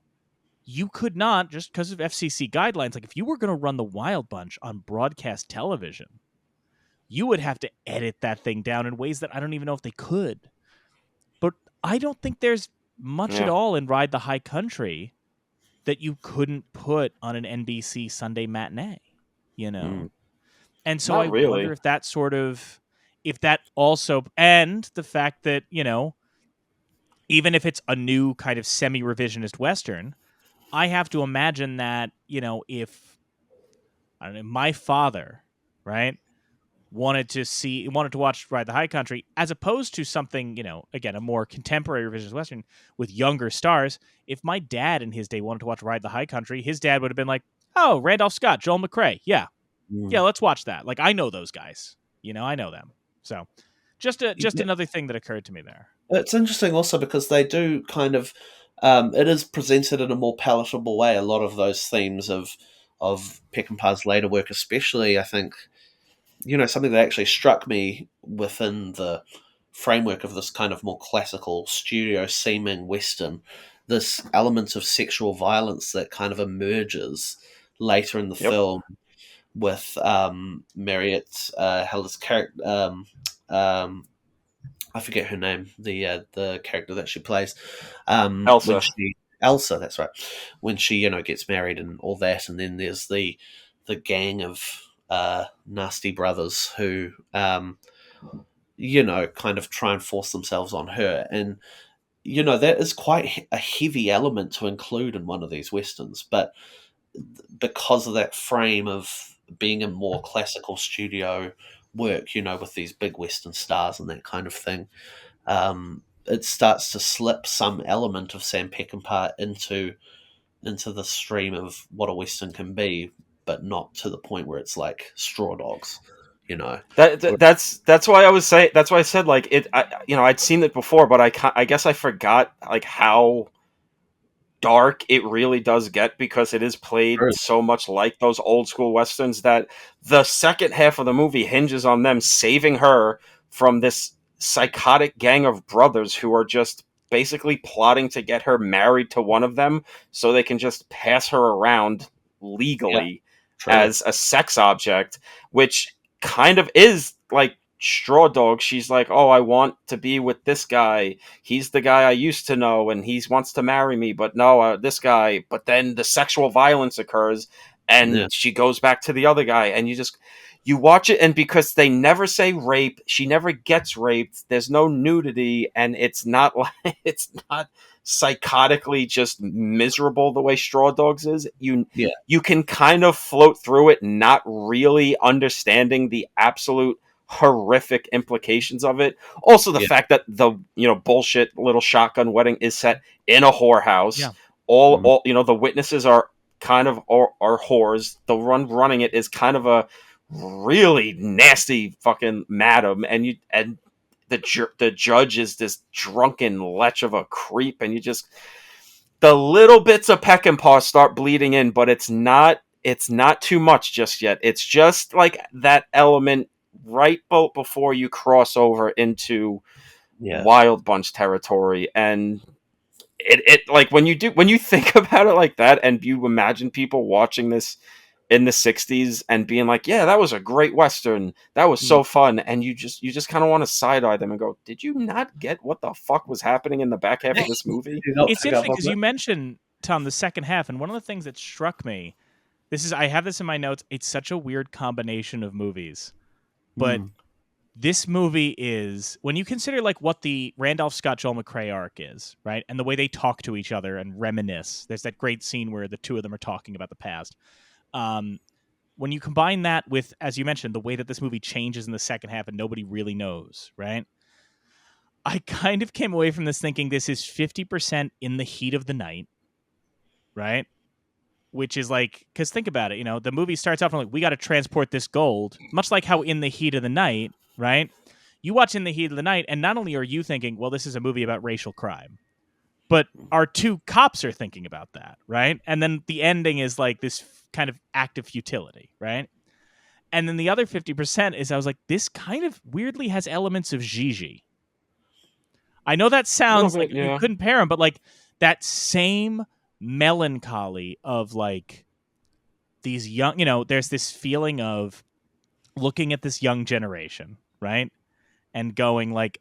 you could not, just because of FCC guidelines, like, if you were going to run The Wild Bunch on broadcast television, you would have to edit that thing down in ways that I don't even know if they could. But I don't think there's much at all in Ride the High Country that you couldn't put on an NBC Sunday matinee, And so I wonder if that also, and the fact that, even if it's a new kind of semi-revisionist Western, I have to imagine that, if, I don't know, my father, right, wanted to watch Ride the High Country, as opposed to something, again, a more contemporary revisionist Western with younger stars. If my dad in his day wanted to watch Ride the High Country, his dad would have been like, oh, Randolph Scott, Joel McCrea. Yeah, let's watch that. Like, I know those guys. I know them. So just another thing that occurred to me there. It's interesting also because they do kind of, it is presented in a more palatable way. A lot of those themes of Peckinpah's later work, especially, I think, something that actually struck me within the framework of this kind of more classical studio seeming Western, this element of sexual violence that kind of emerges later in the Yep. film with Marriott Heller's character. I forget her name, the character that she plays. Elsa. Elsa, that's right. When she gets married and all that, and then there's the gang of nasty brothers who kind of try and force themselves on her, and that is quite a heavy element to include in one of these westerns, but because of that frame of being a more classical studio work, with these big Western stars and that kind of thing, it starts to slip some element of Sam Peckinpah into the stream of what a Western can be, but not to the point where it's like Straw Dogs, That's why I was saying. That's why I said like it. I'd seen it before, but I guess I forgot like how dark it really does get, because it is played True. so much like those old school westerns that the second half of the movie hinges on them saving her from this psychotic gang of brothers who are just basically plotting to get her married to one of them so they can just pass her around legally True. as a sex object, which kind of is like Straw Dog. She's like, oh, I want to be with this guy. He's the guy I used to know, and he wants to marry me, but no, this guy. But then the sexual violence occurs, and she goes back to the other guy, and you watch it, and because they never say rape, she never gets raped. There's no nudity, and it's not like it's not psychotically just miserable the way Straw Dogs is. You can kind of float through it, not really understanding the absolute horrific implications of it. Also, the fact that the bullshit little shotgun wedding is set in a whorehouse. Yeah. All the witnesses are kind of are whores. The running it is kind of a really nasty fucking madam, and the judge is this drunken lech of a creep, and the little bits of Peckinpah start bleeding in, but it's not too much just yet. It's just like that element right before you cross over into Wild Bunch territory, and it like when you think about it like that, and you imagine people watching this in the 60s and being like, yeah, that was a great Western, that was so fun, and you just kind of want to side-eye them and go, did you not get what the fuck was happening in the back half of this movie? It's interesting because you mentioned, Tom, the second half, and one of the things that struck me, I have this in my notes, it's such a weird combination of movies, but this movie is, when you consider like what the Randolph Scott Joel McCrea arc is, right, and the way they talk to each other and reminisce, there's that great scene where the two of them are talking about the past. When you combine that with, as you mentioned, the way that this movie changes in the second half and nobody really knows, right? I kind of came away from this thinking this is 50% In the Heat of the Night, right? Which is like, because think about it, the movie starts off like, we got to transport this gold, much like how In the Heat of the Night, right? You watch In the Heat of the Night, and not only are you thinking, well, this is a movie about racial crime, but our two cops are thinking about that, right? And then the ending is like this kind of act of futility, right? And then the other 50% is, I was like, this kind of weirdly has elements of Gigi. I know that sounds like you couldn't pair them, but like that same melancholy of like these young, there's this feeling of looking at this young generation, right? And going like,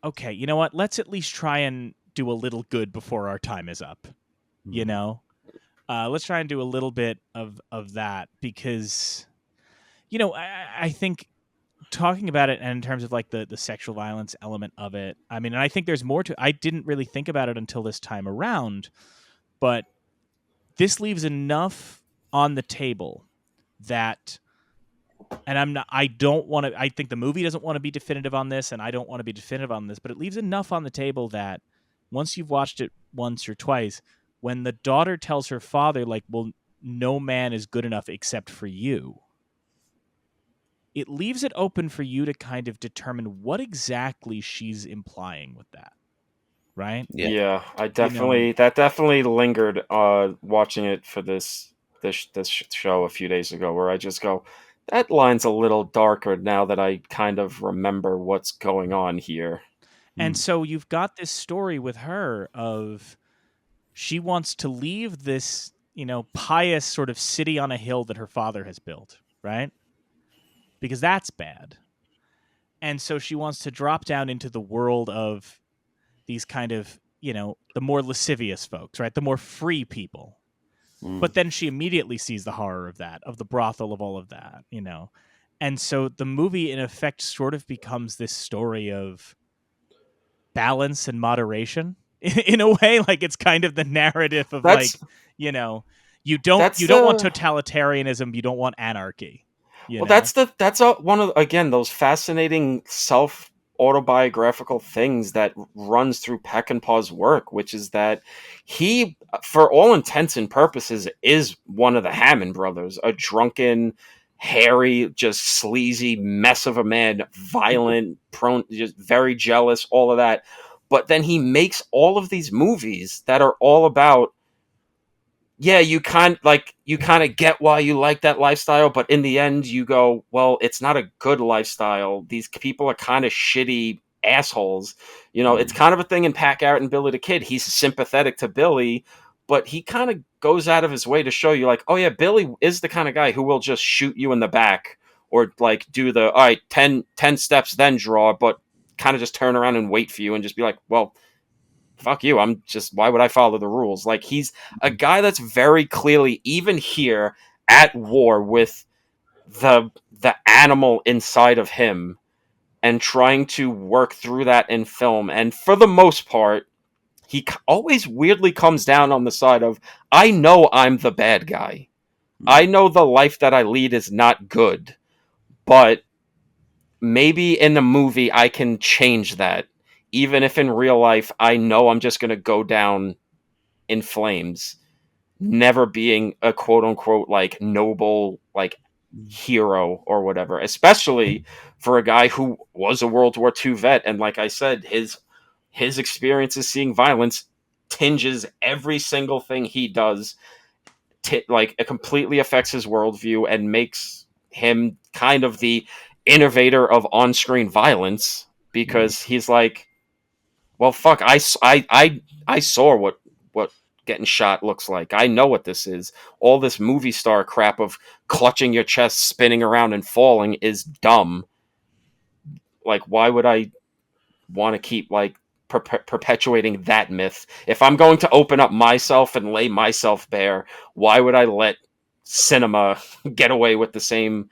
okay, you know what? Let's at least try and do a little good before our time is up, let's try and do a little bit of that, because I think talking about it and in terms of like the sexual violence element of it, I mean, and I think there's more to, I didn't really think about it until this time around, but this leaves enough on the table that, and I think the movie doesn't want to be definitive on this, and I don't want to be definitive on this, but it leaves enough on the table that once you've watched it once or twice, when the daughter tells her father, like, well, no man is good enough except for you, it leaves it open for you to kind of determine what exactly she's implying with that. Right? Yeah, that definitely lingered watching it for this show a few days ago, where I just go, That line's a little darker now that I kind of remember what's going on here. And so you've got this story with her of she wants to leave this, pious sort of city on a hill that her father has built, right? Because that's bad. And so she wants to drop down into the world of these kind of, the more lascivious folks, right? The more free people. But then she immediately sees the horror of that, of the brothel, of all of that, And so the movie, in effect, sort of becomes this story of balance and moderation in a way. Like, it's kind of the narrative of That's you don't that's want the totalitarianism, you don't want anarchy. Well, that's one of, again, those fascinating self autobiographical things that runs through Peckinpah's work, which is that he, for all intents and purposes, is one of the Hammond brothers, a drunken, hairy, just sleazy mess of a man, violent, prone, just very jealous, all of that. But then he makes all of these movies that are all about, yeah, you kind of get why you like that lifestyle, but in the end you go, well, it's not a good lifestyle. These people are kind of shitty assholes. It's kind of a thing in Pat Garrett and Billy the Kid. He's sympathetic to Billy, but he kind of goes out of his way to show you, like, oh yeah, Billy is the kind of guy who will just shoot you in the back, or like do the, all right, 10 steps then draw, but kind of just turn around and wait for you and just be like, well, fuck you, why would I follow the rules? Like, he's a guy that's very clearly, even here, at war with the animal inside of him, and trying to work through that in film. And for the most part, he always weirdly comes down on the side of, I know I'm the bad guy. I know the life that I lead is not good, but maybe in the movie I can change that. Even if in real life I know I'm just going to go down in flames, never being a quote unquote like noble like hero or whatever, especially for a guy who was a World War II vet. And like I said, his experiences seeing violence tinges every single thing he does. Like, it completely affects his worldview and makes him kind of the innovator of on-screen violence, because he's like, well, fuck, I saw what getting shot looks like. I know what this is. All this movie star crap of clutching your chest, spinning around, and falling is dumb. Like, why would I want to keep, like, perpetuating that myth? If I'm going to open up myself and lay myself bare, why would I let cinema get away with the same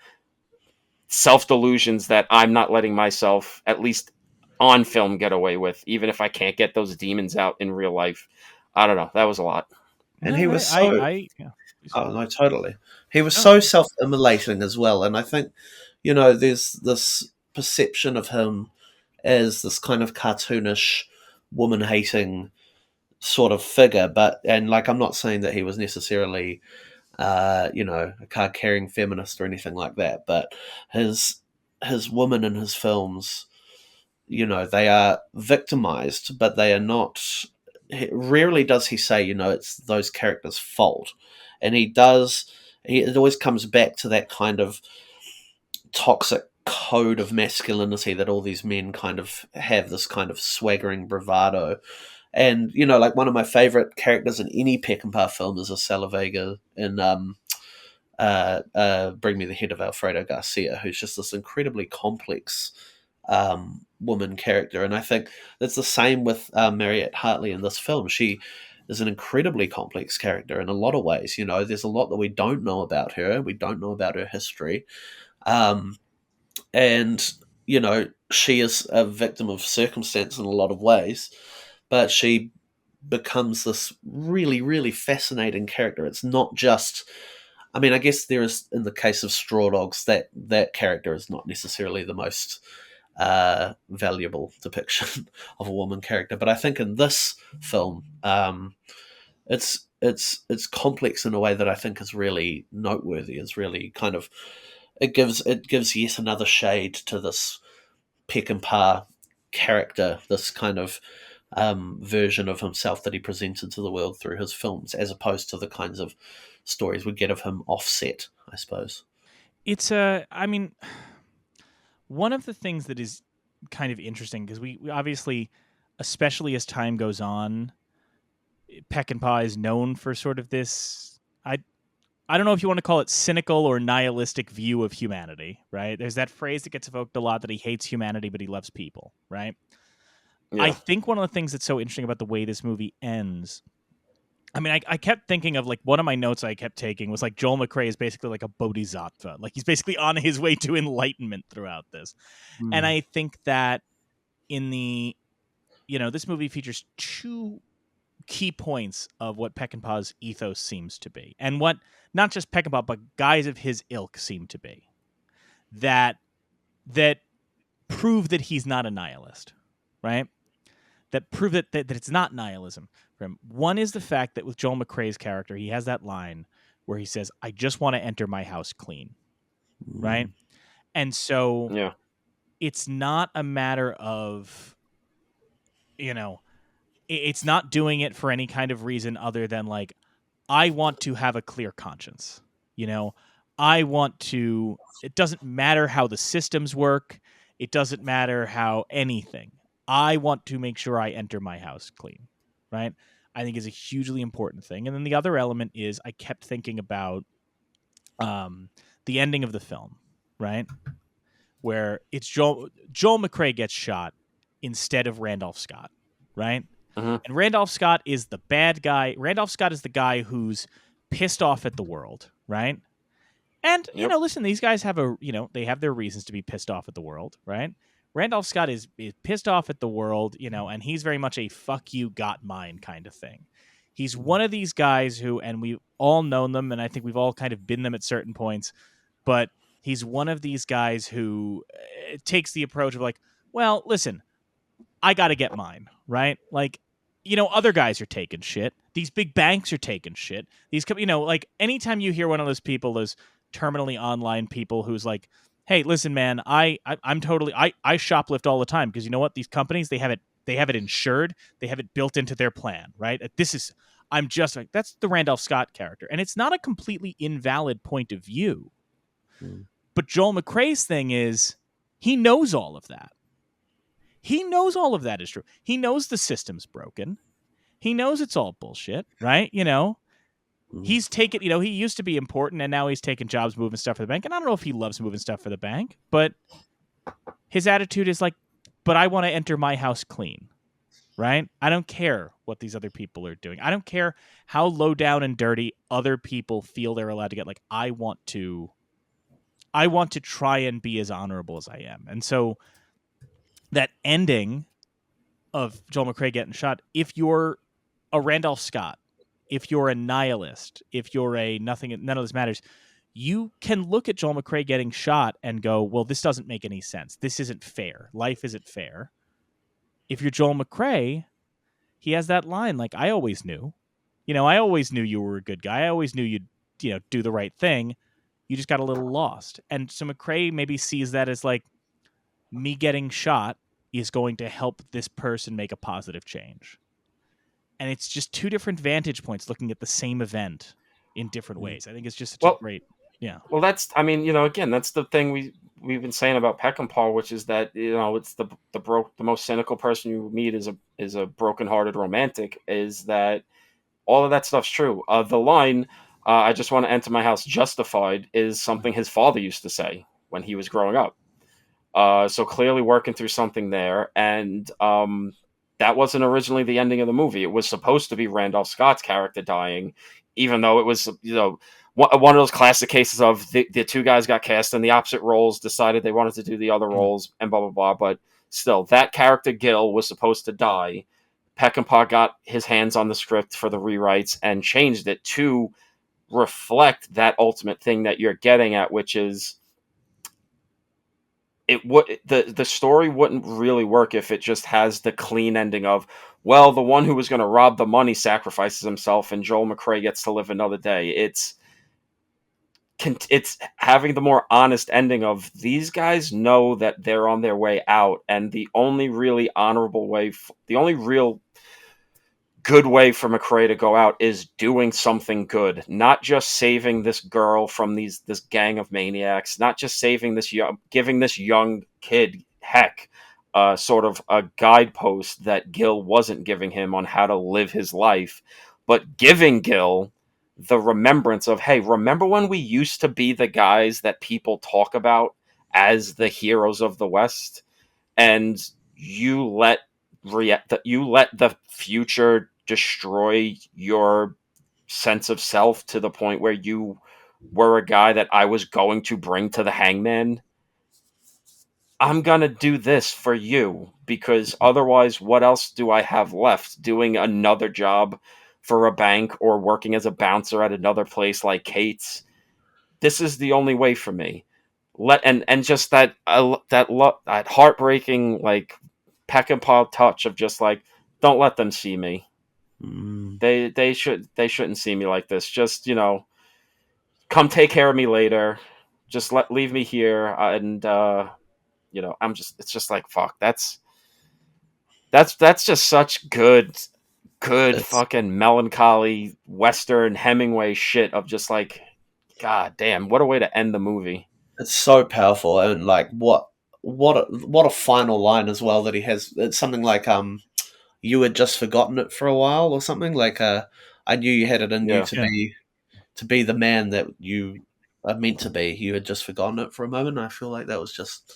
self-delusions that I'm not letting myself, at least on film, get away with, even if I can't get those demons out in real life? I don't know. That was a lot. And No, he was so. yeah. Oh no, totally. He was so self-immolating as well, and I think, there's this perception of him as this kind of cartoonish, woman-hating sort of figure. And like, I'm not saying that he was necessarily, a card-carrying feminist or anything like that, but his women in his films, they are victimized, but they are not. Rarely does he say, it's those characters' fault, and he does. It always comes back to that kind of toxic code of masculinity that all these men kind of have, this kind of swaggering bravado. And, like, one of my favorite characters in any Peckinpah film is Acela Vega in Bring Me the Head of Alfredo Garcia, who's just this incredibly complex woman character. And I think that's the same with Mariette Hartley in this film. She is an incredibly complex character in a lot of ways. There's a lot that we don't know about her. We don't know about her history. And, she is a victim of circumstance in a lot of ways, but she becomes this really, really fascinating character. It's not just, I mean, I guess there is, in the case of Straw Dogs, that character is not necessarily the most valuable depiction of a woman character. But I think in this film, it's complex in a way that I think is really noteworthy. Is really kind of, it gives yet another shade to this Peckinpah character, this kind of version of himself that he presented to the world through his films, as opposed to the kinds of stories we get of him offset, I suppose. it's I mean, one of the things that is kind of interesting, because we obviously, especially as time goes on, Peckinpah is known for sort of this. I don't know if you want to call it cynical or nihilistic view of humanity, right? There's that phrase that gets evoked a lot that he hates humanity, but he loves people, right? I Yeah. think one of the things that's so interesting about the way this movie ends, I mean, I kept thinking of, like, one of my notes I kept taking was, like, Joel McCrea is basically like a bodhisattva. Like, he's basically on his way to enlightenment throughout this. And I think that in the, this movie features two key points of what Peckinpah's ethos seems to be, and what not just Peckinpah but guys of his ilk seem to be, that prove that he's not a nihilist, right? That prove that it's not nihilism for him. One is the fact that with Joel McCrea's character, he has that line where he says, "I just want to enter my house clean," right? And so Yeah. it's not a matter of, it's not doing it for any kind of reason other than, like, I want to have a clear conscience. I want to, it doesn't matter how the systems work. It doesn't matter how anything. I want to make sure I enter my house clean, right? I think is a hugely important thing. And then the other element is I kept thinking about the ending of the film, right? Where it's Joel McCrea gets shot instead of Randolph Scott, right? Mhm. And Randolph Scott is the bad guy. Randolph Scott is the guy who's pissed off at the world, right? And, Yep. Listen, these guys have they have their reasons to be pissed off at the world, right? Randolph Scott is pissed off at the world, and he's very much a fuck you, got mine kind of thing. He's one of these guys who, and we've all known them, and I think we've all kind of been them at certain points, but he's one of these guys who takes the approach of, like, well, listen, I got to get mine, right? Like, other guys are taking shit. These big banks are taking shit. These, like, anytime you hear one of those people, those terminally online people who's like, hey, listen, man, I'm totally, I shoplift all the time because you know what? These companies, they have it insured. They have it built into their plan, right? I'm just like, that's the Randolph Scott character. And it's not a completely invalid point of view. But Joel McCrea's thing is he knows all of that. He knows all of that is true. He knows the system's broken. He knows it's all bullshit, right? He's taken, he used to be important and now he's taking jobs moving stuff for the bank. And I don't know if he loves moving stuff for the bank, but his attitude is like, but I want to enter my house clean, right? I don't care what these other people are doing. I don't care how low down and dirty other people feel they're allowed to get. Like, I want to try and be as honorable as I am. And so that ending of Joel McCrea getting shot, if you're a Randolph Scott, if you're a nihilist, if you're a nothing, none of this matters, you can look at Joel McCrea getting shot and go, well, this doesn't make any sense. This isn't fair. Life isn't fair. If you're Joel McCrea, he has that line, like, I always knew. I always knew you were a good guy. I always knew you'd, do the right thing. You just got a little lost. And so McCrea maybe sees that as, like, me getting shot is going to help this person make a positive change. And it's just two different vantage points looking at the same event in different ways. I think it's just such a great, yeah. Well, that's, I mean, again, that's the thing we've been saying about Peckinpah, which is that, it's the most cynical person you meet is a broken-hearted romantic, is that all of that stuff's true. The line, I just want to enter my house justified, is something his father used to say when he was growing up. So clearly working through something there. And that wasn't originally the ending of the movie. It was supposed to be Randolph Scott's character dying, even though it was, one of those classic cases of the two guys got cast in the opposite roles, decided they wanted to do the other roles, and blah, blah, blah. But still, that character, Gil, was supposed to die. Peckinpah got his hands on the script for the rewrites and changed it to reflect that ultimate thing that you're getting at, which is the story wouldn't really work if it just has the clean ending of, well, the one who was going to rob the money sacrifices himself and Joel McCrea gets to live another day. It's having the more honest ending of, these guys know that they're on their way out, and the only really honorable way, the only real good way for McCrea to go out is doing something good, not just saving this girl from this gang of maniacs, not just saving giving this young kid sort of a guidepost that Gil wasn't giving him on how to live his life, but giving Gil the remembrance of, hey, remember when we used to be the guys that people talk about as the heroes of the West, and you let the future destroy your sense of self to the point where you were a guy that I was going to bring to the hangman. I'm gonna do this for you, because otherwise, what else do I have left? Doing another job for a bank or working as a bouncer at another place like Kate's? This is the only way for me. And just that heartbreaking, like, Peckinpah touch of just like, don't let them see me. Mm. They shouldn't see me like this. Just, come take care of me later. Just leave me here, and it's just like, fuck. That's just such good It's fucking melancholy Western Hemingway shit of just like, god damn, what a way to end the movie. it's so powerful, and like what a final line as well that he has. It's something like you had just forgotten it for a while, or something like I knew you had it in you Yeah. to Yeah. be the man that you are meant to be. You had just forgotten it for a moment. I feel like that was just,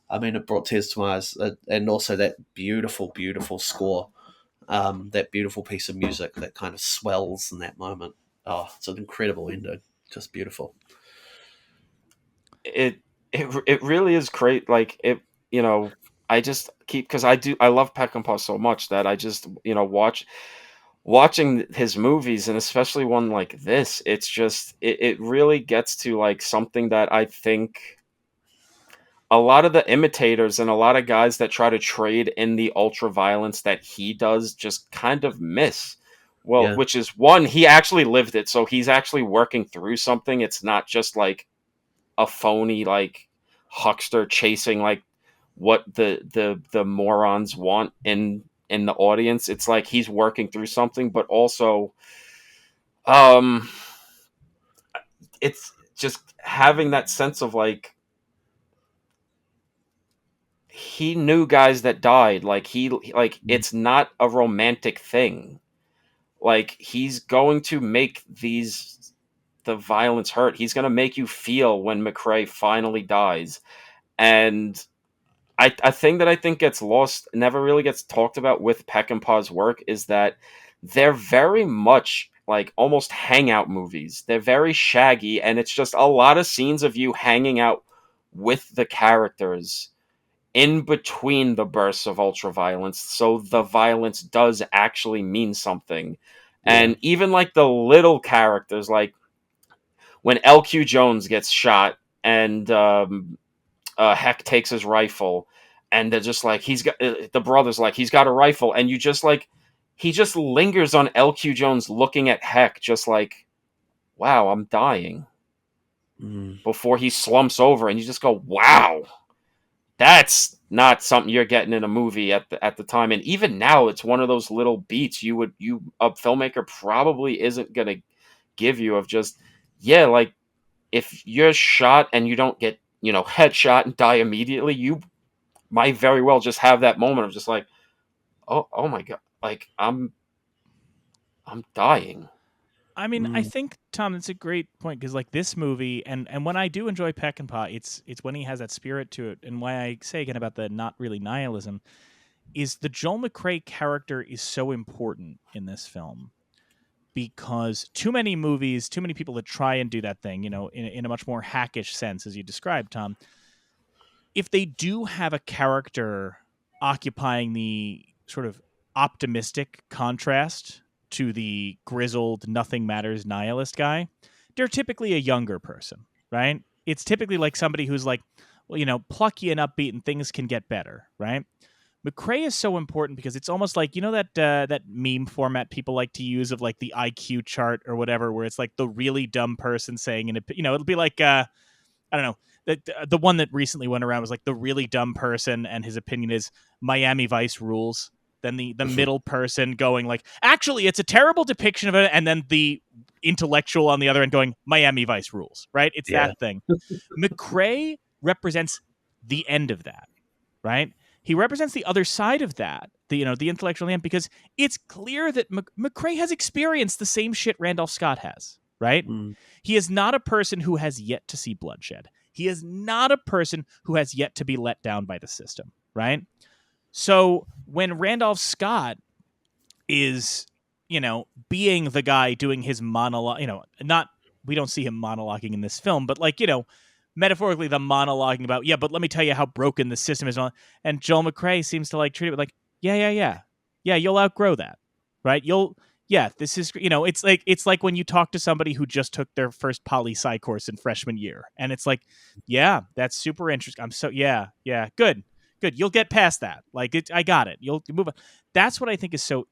I mean, it brought tears to my eyes, and also that beautiful, beautiful score, that beautiful piece of music that kind of swells in that moment. Oh, it's an incredible ending, just beautiful. It really is great. Like, I just keep, because I love Peckinpah so much that I just, watching his movies, and especially one like this, it's just, it really gets to like something that I think a lot of the imitators and a lot of guys that try to trade in the ultra violence that he does just kind of miss. Well, Yeah, which is, one, he actually lived it, so he's actually working through something. It's not just like a phony, like, huckster chasing like what the morons want in the audience. It's like he's working through something, but also um it's just having that sense of like, he knew guys that died. Like, it's not a romantic thing. Like, he's going to make the violence hurt. He's going to make you feel when McCrea finally dies. And a thing that I think gets lost, never really gets talked about with Peckinpah's work, is that they're very much like almost hangout movies. They're very shaggy, and it's just a lot of scenes of you hanging out with the characters in between the bursts of ultraviolence, so the violence does actually mean something. yeah, And even like the little characters, like when LQ Jones gets shot, and Heck takes his rifle, and they're just like, he's got the brother's like, he's got a rifle, and you just like, he just lingers on LQ Jones looking at Heck, just like, wow, I'm dying, mm, before he slumps over, and you just go, wow, that's not something you're getting in a movie at the time. And even now, it's one of those little beats a filmmaker probably isn't gonna give you, of just, yeah, like, if you're shot and you don't get, headshot and die immediately, you might very well just have that moment of just like, oh my god, like, I'm dying. I mean, I mm, think, Tom, that's a great point, because like this movie, and when I do enjoy Peckinpah, it's when he has that spirit to it, and why I say again about the not really nihilism is the Joel McCrea character is so important in this film, because too many movies, too many people that try and do that thing, in a much more hackish sense, as you described, Tom, if they do have a character occupying the sort of optimistic contrast to the grizzled, nothing matters nihilist guy, they're typically a younger person, right? It's typically like somebody who's like, well, plucky and upbeat and things can get better, right? McCrea is so important because it's almost like, that meme format people like to use of like the IQ chart or whatever, where it's like the really dumb person saying, it'll be like, I don't know. The one that recently went around was like the really dumb person, and his opinion is Miami Vice rules. than the middle person going like, actually, it's a terrible depiction of it, and then the intellectual on the other end going, Miami Vice rules, right? It's that thing. McCrea represents the end of that, right? He represents the other side of that, the intellectual end, because it's clear that McCrea has experienced the same shit Randolph Scott has, right? He is not a person who has yet to see bloodshed. He is not a person who has yet to be let down by the system, right? So when Randolph Scott is, being the guy doing his monologue, we don't see him monologuing in this film, but like, metaphorically the monologuing about, but let me tell you how broken the system is. And Joel McCrea seems to like treat it like, yeah, you'll outgrow that, right? This is, it's like when you talk to somebody who just took their first poli-sci course in freshman year, and it's like, that's super interesting. I'm so, good. You'll get past that. Like, I got it. You'll move on. That's what I think is so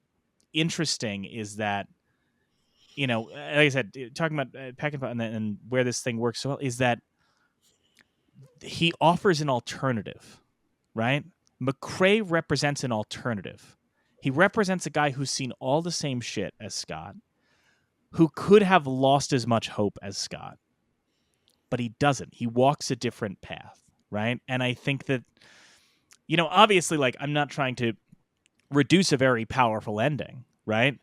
interesting, is that, like I said, talking about Peckinpah and where this thing works so well, is that he offers an alternative, right? McCrea represents an alternative. He represents a guy who's seen all the same shit as Scott, who could have lost as much hope as Scott, but he doesn't. He walks a different path, right? And I think that, obviously, like, I'm not trying to reduce a very powerful ending, right?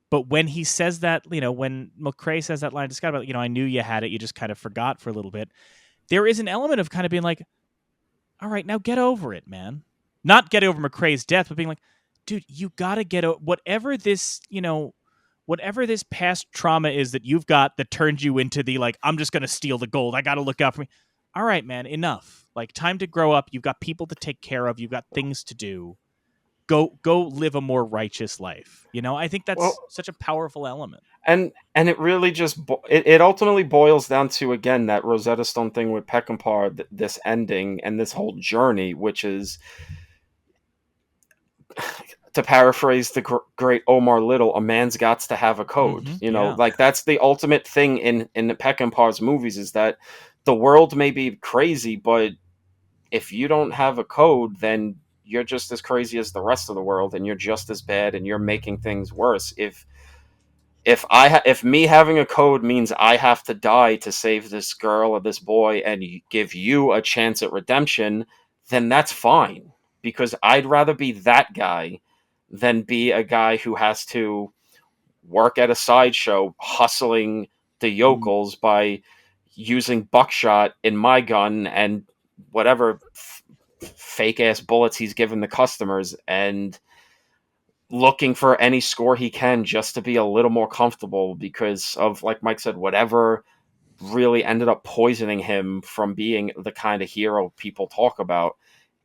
But when he says that, when McCrea says that line to Scott about, I knew you had it, you just kind of forgot for a little bit, there is an element of kind of being like, all right, now get over it, man. Not get over McCrea's death, but being like, dude, you got to get over whatever this past trauma is that you've got that turned you into the, like, I'm just going to steal the gold. I got to look out for me. All right, man, enough. Like, time to grow up. You've got people to take care of. You've got things to do. Go live a more righteous life. I think that's such a powerful element. And it really just, it ultimately boils down to, again, that Rosetta Stone thing with Peckinpah, this ending and this whole journey, which is, to paraphrase the great Omar Little, a man's gots to have a code. Like, that's the ultimate thing in Peckinpah's movies, is that the world may be crazy, but if you don't have a code, then you're just as crazy as the rest of the world, and you're just as bad, and you're making things worse. If me having a code means I have to die to save this girl or this boy and give you a chance at redemption, then that's fine, because I'd rather be that guy than be a guy who has to work at a sideshow hustling the yokels by using buckshot in my gun and whatever fake ass bullets he's given the customers, and looking for any score he can just to be a little more comfortable because of, like Mike said, whatever really ended up poisoning him from being the kind of hero people talk about.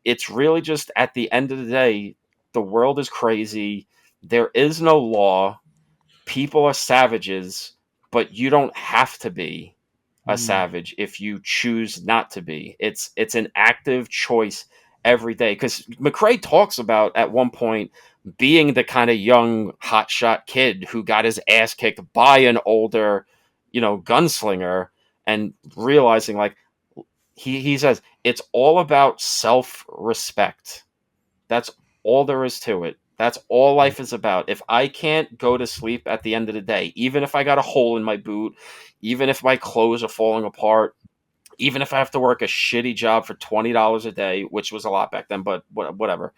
It's really just, at the end of the day, the world is crazy. There is no law. People are savages, but you don't have to be a savage if you choose not to be. It's an active choice every day. Because McCrea talks about, at one point, being the kind of young hotshot kid who got his ass kicked by an older, gunslinger, and realizing, like, he says, it's all about self-respect. That's all there is to it. That's all life is about. If I can't go to sleep at the end of the day, even if I got a hole in my boot, even if my clothes are falling apart, even if I have to work a shitty job for $20 a day, which was a lot back then, but whatever.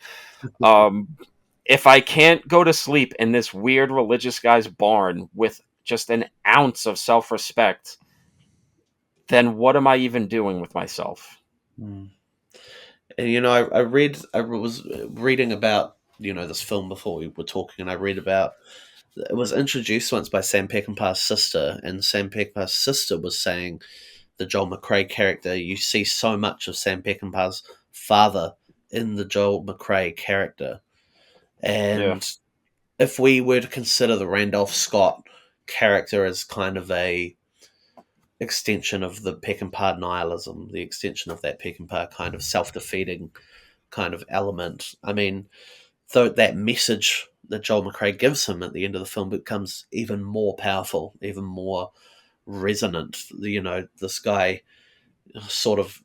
If I can't go to sleep in this weird religious guy's barn with just an ounce of self-respect, then what am I even doing with myself? And, I was reading about, this film before we were talking, and I read about, it was introduced once by Sam Peckinpah's sister, and Sam Peckinpah's sister was saying the Joel McCrea character, you see so much of Sam Peckinpah's father in the Joel McCrea character. And if we were to consider the Randolph Scott character as kind of a extension of the Peckinpah nihilism, the extension of that Peckinpah kind of self-defeating kind of element, I mean, though that message that Joel McCrea gives him at the end of the film becomes even more powerful, even more resonant. This guy sort of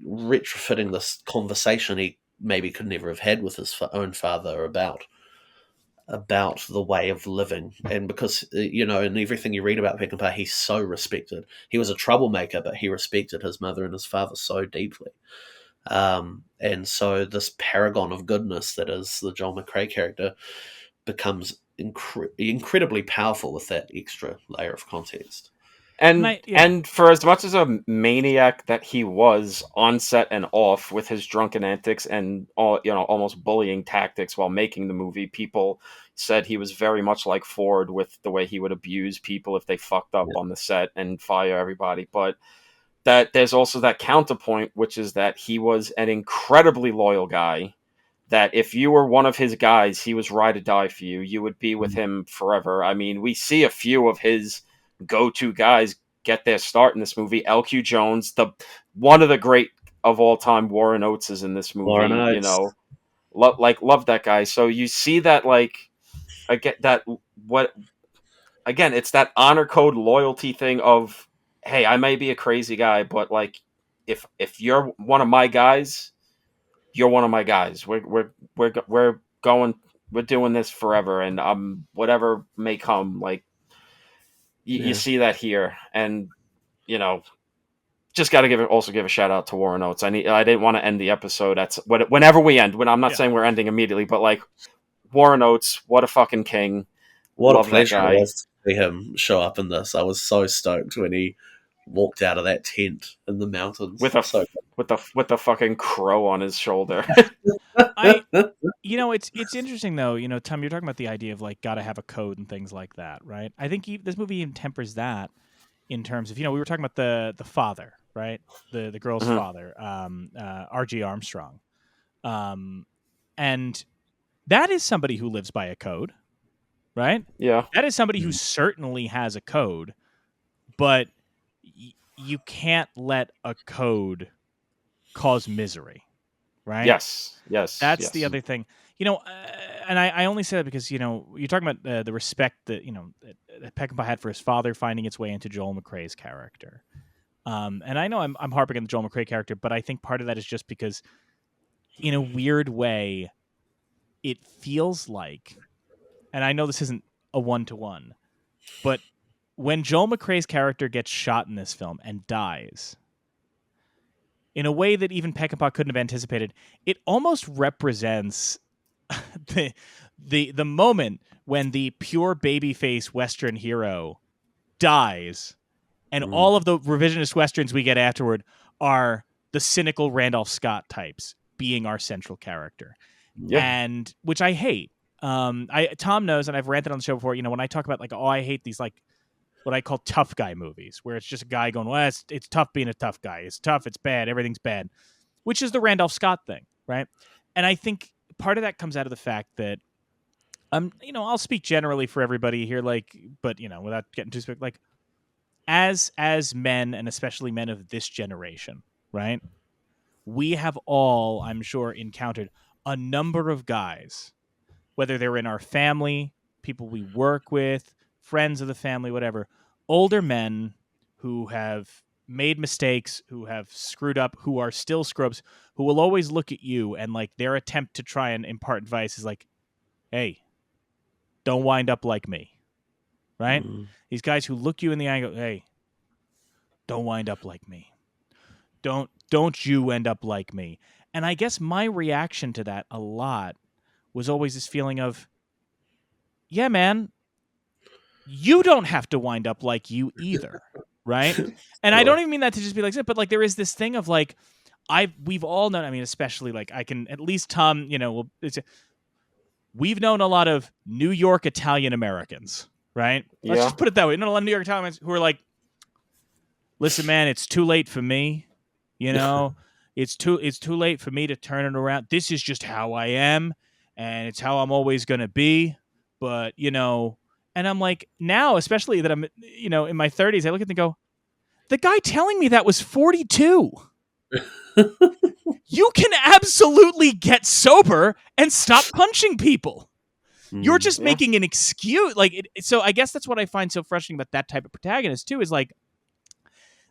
retrofitting this conversation he maybe could never have had with his own father about about the way of living. And because, in everything you read about Peckinpah, he's so respected. He was a troublemaker, but he respected his mother and his father so deeply. And so this paragon of goodness that is the Joel McCrea character becomes incredibly powerful with that extra layer of context. And for as much as a maniac that he was on set and off with his drunken antics and almost bullying tactics while making the movie, people said he was very much like Ford with the way he would abuse people if they fucked up on the set and fire everybody. But that there's also that counterpoint, which is that he was an incredibly loyal guy. That if you were one of his guys, he was ride or die for you. You would be with him forever. I mean, we see a few of his go-to guys get their start in this movie. L.Q. Jones, one of the great of all time, Warren Oates is in this movie. Warren Oates. Love that guy. So you see that, it's that honor code loyalty thing of, hey, I may be a crazy guy, but if you're one of my guys, you're one of my guys. We're doing this forever, and whatever may come, you see that here, and just got to give a shout out to Warren Oates. I didn't want to end the episode. That's whenever we end. When I'm not saying we're ending immediately, but Warren Oates, what a fucking king! What Love a pleasure that guy. it was to see him show up in this. I was so stoked when he walked out of that tent in the mountains with a fucking crow on his shoulder. It's interesting though. Tom, you're talking about the idea of gotta have a code and things like that, right? I think this movie even tempers that in terms of we were talking about the father, right? The girl's father, R.G. Armstrong, and that is somebody who lives by a code, right? Yeah, that is somebody who certainly has a code, but you can't let a code cause misery, right? Yes. That's the other thing, and I only say that because you're talking about the respect that that Peckinpah had for his father finding its way into Joel McCrea's character, and I know I'm harping on the Joel McCrea character, but I think part of that is just because, in a weird way, it feels like, and I know this isn't a 1-to-1, but when Joel McCrea's character gets shot in this film and dies, in a way that even Peckinpah couldn't have anticipated, it almost represents the moment when the pure babyface Western hero dies, and all of the revisionist Westerns we get afterward are the cynical Randolph Scott types being our central character, and which I hate. Tom knows, and I've ranted on the show before. When I talk about I hate these what I call tough guy movies, where it's just a guy going, well, it's tough being a tough guy. It's tough. It's bad. Everything's bad, which is the Randolph Scott thing, right? And I think part of that comes out of the fact that, I'll speak generally for everybody here, but without getting too specific, as men, and especially men of this generation, right? We have all, I'm sure, encountered a number of guys, whether they're in our family, people we work with, friends of the family, whatever, older men who have made mistakes, who have screwed up, who are still scrubs, who will always look at you and their attempt to try and impart advice is hey, don't wind up like me, right? These guys who look you in the eye and go, hey, don't wind up like me. Don't you end up like me. And I guess my reaction to that a lot was always this feeling of, yeah, man, you don't have to wind up like you either, right? And I don't even mean that to just be but there is this thing of we've all known, I mean, especially I can, at least Tom, we've known a lot of New York Italian Americans, right? Let's just put it that way. Known a lot of New York Italian Americans who are listen, man, it's too late for me, it's too late for me to turn it around. This is just how I am, and it's how I'm always going to be, but and I'm now, especially that I'm, in my 30s, I look at them and go, the guy telling me that was 42. You can absolutely get sober and stop punching people. You're just making an excuse. So I guess that's what I find so frustrating about that type of protagonist too, is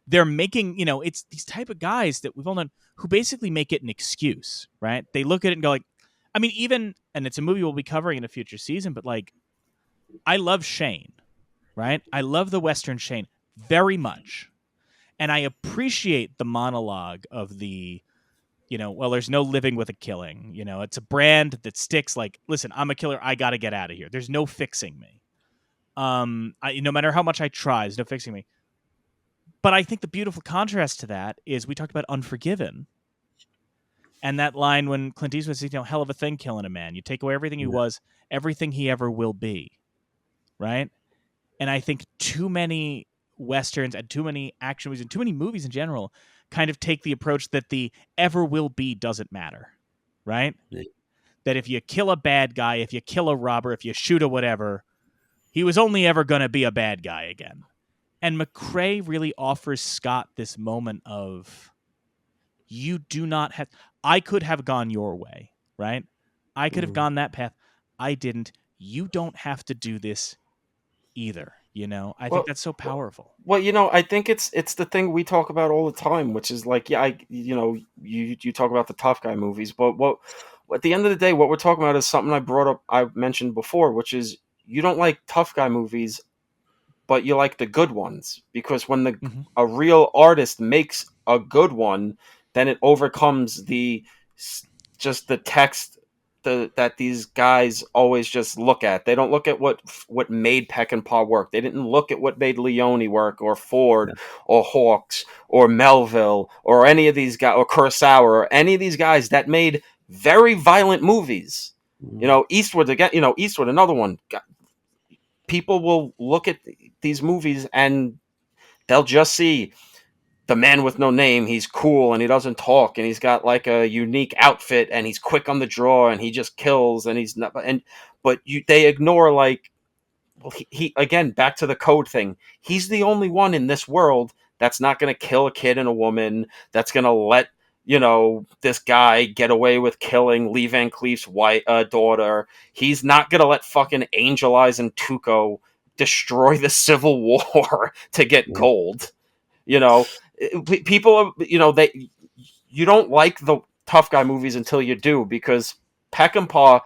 they're making, it's these type of guys that we've all known who basically make it an excuse, right? They look at it and go I mean, even, and it's a movie we'll be covering in a future season, but like, I love Shane, right? I love the Western Shane very much. And I appreciate the monologue of the, well, there's no living with a killing. It's a brand that sticks. Like, listen, I'm a killer. I got to get out of here. There's no fixing me. No matter how much I try, there's no fixing me. But I think the beautiful contrast to that is we talked about Unforgiven. And that line when Clint Eastwood says, hell of a thing killing a man. You take away everything he was, everything he ever will be. Right? And I think too many Westerns and too many action movies and too many movies in general kind of take the approach that the ever will be doesn't matter. Right? Yeah. That if you kill a bad guy, if you kill a robber, if you shoot a whatever, he was only ever going to be a bad guy again. And McCrea really offers Scott this moment of, you do not have... I could have gone your way, right? I could have gone that path. I didn't. You don't have to do this either. I think that's so powerful. Well, I think it's the thing we talk about all the time, which is like, you talk about the tough guy movies, but at the end of the day, what we're talking about is something I mentioned before, which is you don't like tough guy movies, but you like the good ones, because when a real artist makes a good one, then it overcomes just the text that these guys always just look at. They don't look at what made Peckinpah work. They didn't look at what made Leone work, or Ford, or Hawks, or Melville, or any of these guys, or Kurosawa, or any of these guys that made very violent movies. Eastwood again. Eastwood, another one. People will look at these movies and they'll just see the man with no name. He's cool and he doesn't talk and he's got like a unique outfit and he's quick on the draw and he just kills and he's not. They ignore, like, well, he again, back to the code thing. He's the only one in this world that's not going to kill a kid and a woman. That's going to let this guy get away with killing Lee Van Cleef's daughter. He's not going to let fucking Angel Eyes and Tuco destroy the Civil War to get gold. People, you don't like the tough guy movies until you do, because Peckinpah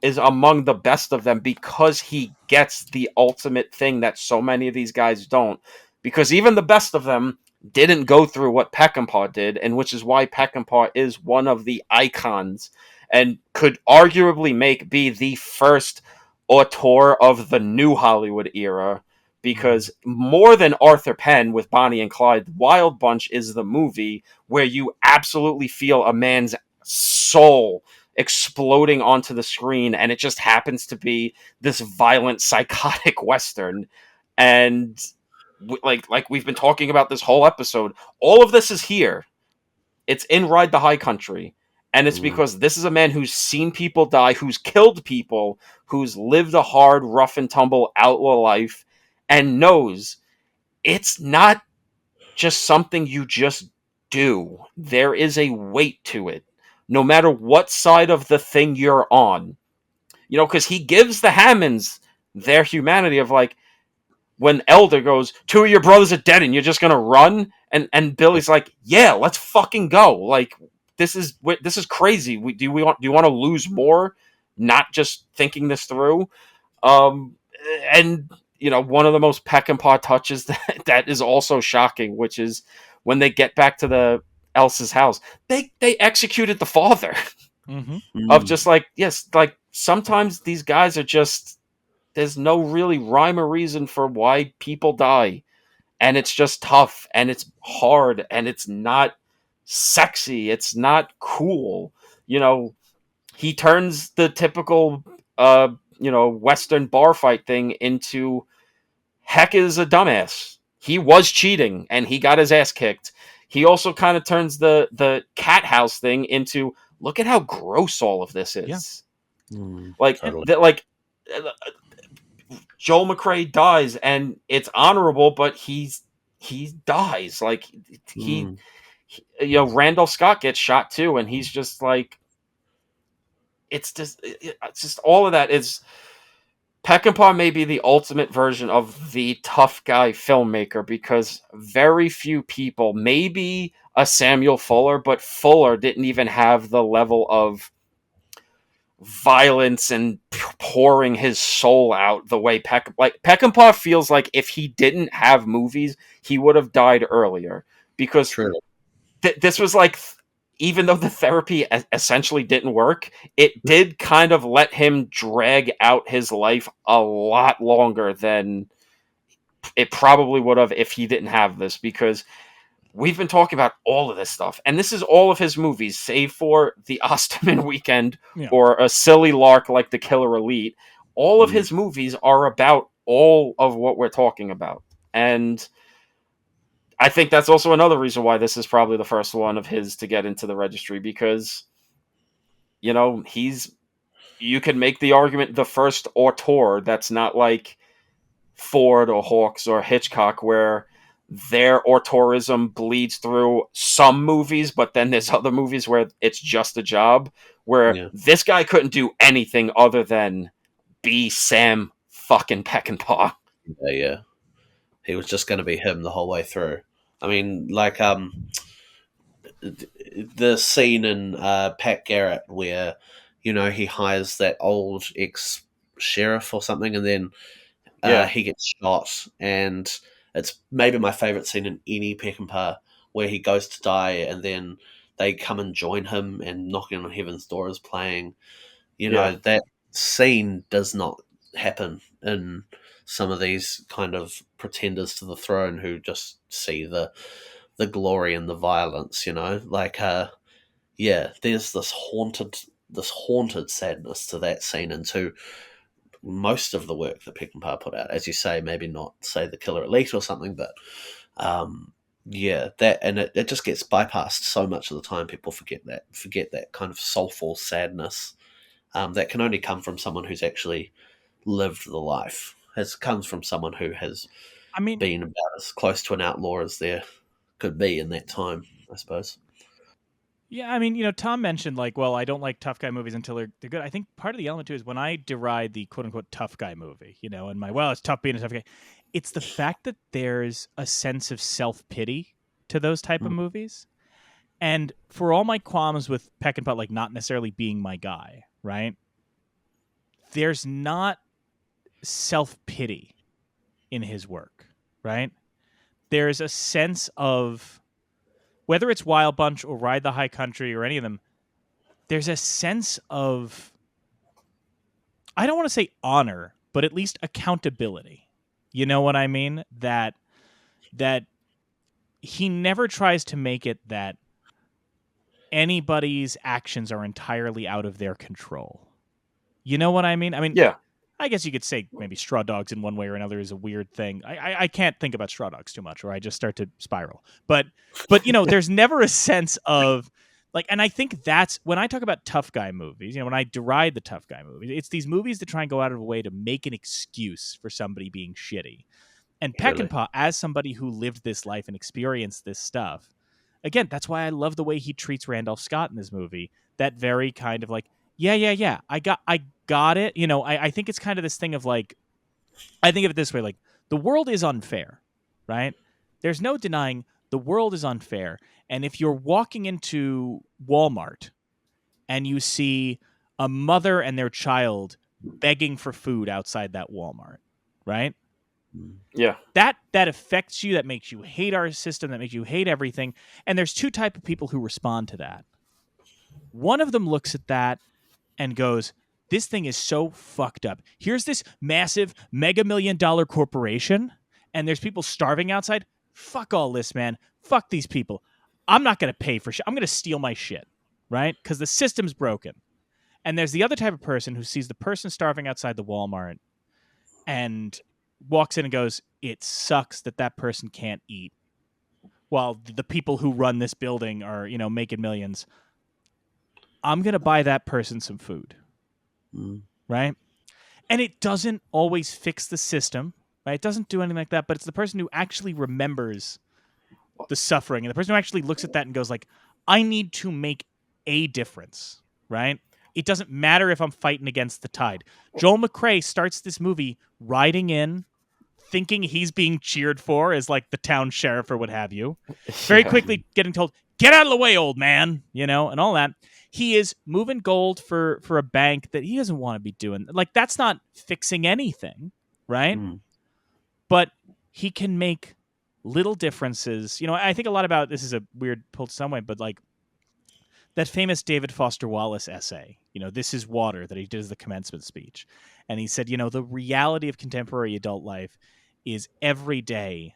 is among the best of them because he gets the ultimate thing that so many of these guys don't. Because even the best of them didn't go through what Peckinpah did, and which is why Peckinpah is one of the icons and could arguably be the first auteur of the new Hollywood era. Because more than Arthur Penn with Bonnie and Clyde, Wild Bunch is the movie where you absolutely feel a man's soul exploding onto the screen, and it just happens to be this violent, psychotic Western. And like we've been talking about this whole episode, all of this is here. It's in Ride the High Country. And it's because this is a man who's seen people die, who's killed people, who's lived a hard, rough and tumble outlaw life, and knows it's not just something you just do. There is a weight to it, no matter what side of the thing you're on. Because he gives the Hammonds their humanity of, like, when Elder goes, 2 of your brothers are dead and you're just going to run? And Billy's like, yeah, let's fucking go. Like, this is crazy. Do you want to lose more? Not just thinking this through. And one of the most Peckinpah touches that is also shocking, which is when they get back to the Elsa's house, they executed the father. Of just like, yes, like sometimes these guys are just, there's no really rhyme or reason for why people die. And it's just tough and it's hard and it's not sexy. It's not cool. He turns the typical, Western bar fight thing into, Heck is a dumbass. He was cheating and he got his ass kicked. He also kind of turns the cat house thing into, look at how gross all of this is. Yeah. Totally. Joel McCrea dies and it's honorable, but he dies. Like he Randolph Scott gets shot too, and he's just like, it's just all of that is. Peckinpah may be the ultimate version of the tough guy filmmaker, because very few people, maybe a Samuel Fuller, but Fuller didn't even have the level of violence and pouring his soul out the way Peckinpah feels like if he didn't have movies, he would have died earlier, because True. this was like, even though the therapy essentially didn't work, it did kind of let him drag out his life a lot longer than it probably would have if he didn't have this, because we've been talking about all of this stuff, and this is all of his movies, save for The Osterman Weekend or a silly lark like The Killer Elite. All of his movies are about all of what we're talking about. And I think that's also another reason why this is probably the first one of his to get into the registry, because, you know, you can make the argument the first auteur that's not like Ford or Hawks or Hitchcock, where their auteurism bleeds through some movies, but then there's other movies where it's just a job, where this guy couldn't do anything other than be Sam fucking Peckinpah. Yeah. He was just going to be him the whole way through. I mean, like, the scene in Pat Garrett where, you know, he hires that old ex-sheriff or something, and then he gets shot, and it's maybe my favourite scene in any Peckinpah, where he goes to die, and then they come and join him, and Knocking on Heaven's Door is playing. You know, that scene does not happen in some of these kind of pretenders to the throne who just see the glory and the violence, you know? Like, there's this haunted sadness to that scene, and to most of the work that Peckinpah put out. As you say, maybe not, say, The Killer Elite or something, but that, and it just gets bypassed so much of the time. People forget that kind of soulful sadness that can only come from someone who's actually lived the life. It comes from someone who has been about as close to an outlaw as there could be in that time, I suppose. Yeah, I mean, you know, Tom mentioned, like, well, I don't like tough guy movies until they're good. I think part of the element, too, is when I deride the quote-unquote tough guy movie, you know, and it's tough being a tough guy. It's the fact that there's a sense of self-pity to those type of movies. And for all my qualms with Peckinpah, like, not necessarily being my guy, right? There's not self-pity in his work, right? There's a sense of, whether it's Wild Bunch or Ride the High Country or any of them, there's a sense of, I don't want to say honor, but at least accountability. You know what I mean? That he never tries to make it that anybody's actions are entirely out of their control. You know what I mean? I mean, I guess you could say maybe Straw Dogs in one way or another is a weird thing. I can't think about Straw Dogs too much, or I just start to spiral. But you know, there's never a sense of, like, and I think that's when I talk about tough guy movies, you know, when I deride the tough guy movies, it's these movies that try and go out of a way to make an excuse for somebody being shitty. And Peckinpah, as somebody who lived this life and experienced this stuff, again, that's why I love the way he treats Randolph Scott in this movie. That very kind of like, I got it. You know, I think it's kind of this thing of like, I think of it this way, like, the world is unfair, right? There's no denying the world is unfair. And if you're walking into Walmart and you see a mother and their child begging for food outside that Walmart, right? Yeah. That affects you, that makes you hate our system, that makes you hate everything. And there's two types of people who respond to that. One of them looks at that and goes, this thing is so fucked up. Here's this massive mega $1 million corporation, and there's people starving outside. Fuck all this, man. Fuck these people. I'm not going to pay for shit. I'm going to steal my shit, right? Because the system's broken. And there's the other type of person who sees the person starving outside the Walmart and walks in and goes, it sucks that person can't eat while the people who run this building are, you know, making millions. I'm going to buy that person some food. Right? And it doesn't always fix the system, right? It doesn't do anything like that, but it's the person who actually remembers the suffering, and the person who actually looks at that and goes like, I need to make a difference, right? It doesn't matter if I'm fighting against the tide. Joel McCrea starts this movie riding in, thinking he's being cheered for as like the town sheriff or what have you. Very quickly getting told, get out of the way, old man, you know, and all that. he is moving gold for a bank that he doesn't want to be doing. Like, that's not fixing anything, right? Mm. But he can make little differences. You know, I think a lot about, this is a weird pull to some way, but like that famous David Foster Wallace essay, you know, This Is Water, that he did as the commencement speech. And he said, you know, the reality of contemporary adult life is every day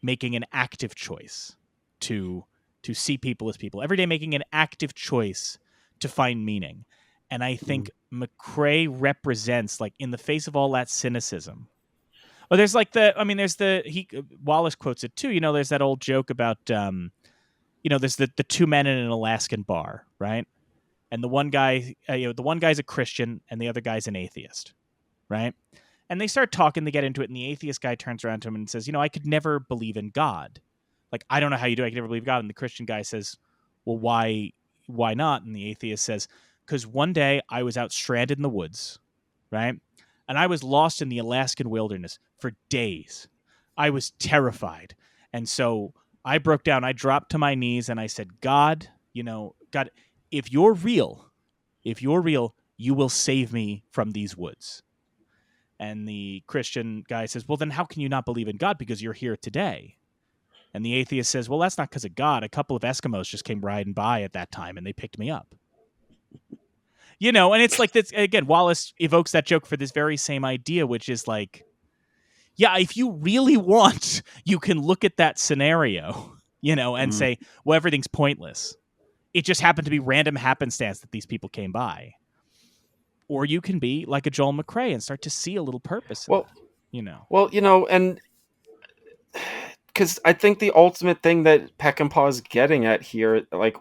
making an active choice to see people as people. Every day making an active choice to find meaning. And I think McCrea represents, like, in the face of all that cynicism. Oh, there's like Wallace quotes it too. You know, there's that old joke about, you know, there's the two men in an Alaskan bar, right? And the one guy, the one guy's a Christian and the other guy's an atheist, right? And they start talking, they get into it, and the atheist guy turns around to him and says, you know, I could never believe in God. Like, I don't know how you do it. I could never believe God. And the Christian guy says, well, why not? And the atheist says, because one day I was out stranded in the woods, right? And I was lost in the Alaskan wilderness for days. I was terrified. And so I broke down. I dropped to my knees and I said, God, you know, God, if you're real, you will save me from these woods. And the Christian guy says, well, then how can you not believe in God? Because you're here today. And the atheist says, well, that's not because of God. A couple of Eskimos just came riding by at that time and they picked me up. You know, and it's like this, again, Wallace evokes that joke for this very same idea, which is like, yeah, if you really want, you can look at that scenario, you know, and say, well, everything's pointless. It just happened to be random happenstance that these people came by. Or you can be like a Joel McCrea and start to see a little purpose in that, you know. Well, you know, and because I think the ultimate thing that Peckinpah is getting at here, like,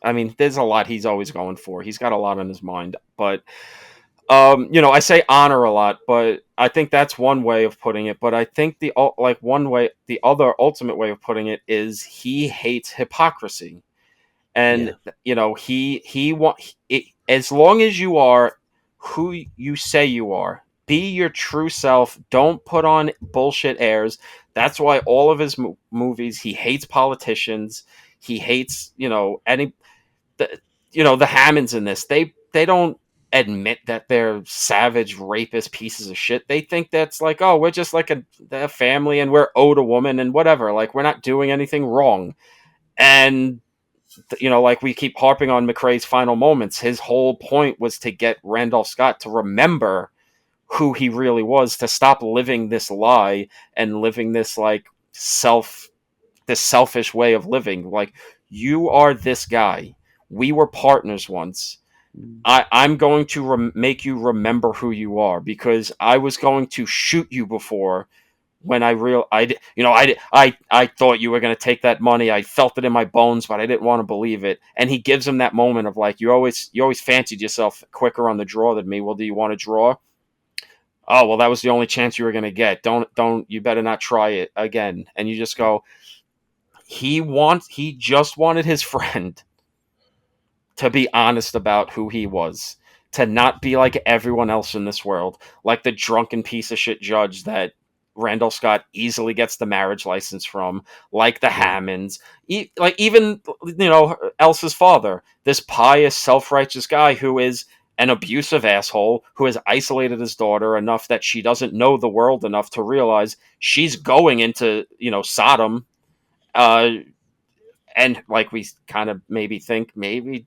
I mean, there's a lot he's always going for. He's got a lot on his mind, but you know, I say honor a lot, but I think that's one way of putting it. But I think the other ultimate way of putting it is he hates hypocrisy, and you know, he want it, as long as you are who you say you are, be your true self. Don't put on bullshit airs. That's why all of his movies, he hates politicians. He hates, you know, the Hammonds in this. They don't admit that they're savage, rapist pieces of shit. They think that's like, oh, we're just like a family and we're owed a woman and whatever. Like, we're not doing anything wrong. And, you know, like we keep harping on McCrea's final moments. His whole point was to get Randolph Scott to remember who he really was, to stop living this lie and living this like this selfish way of living. Like, you are this guy. We were partners once. I'm going to make you remember who you are, because I was going to shoot you before when I thought you were going to take that money. I felt it in my bones, but I didn't want to believe it. And he gives him that moment of like, you always fancied yourself quicker on the draw than me. Well, do you want to draw? Oh, well, that was the only chance you were going to get. You better not try it again. And you just go, he just wanted his friend to be honest about who he was, to not be like everyone else in this world, like the drunken piece of shit judge that Randolph Scott easily gets the marriage license from, like the Hammonds, like even, you know, Elsa's father, this pious, self-righteous guy who is an abusive asshole, who has isolated his daughter enough that she doesn't know the world enough to realize she's going into, you know, Sodom, and like we kind of maybe think maybe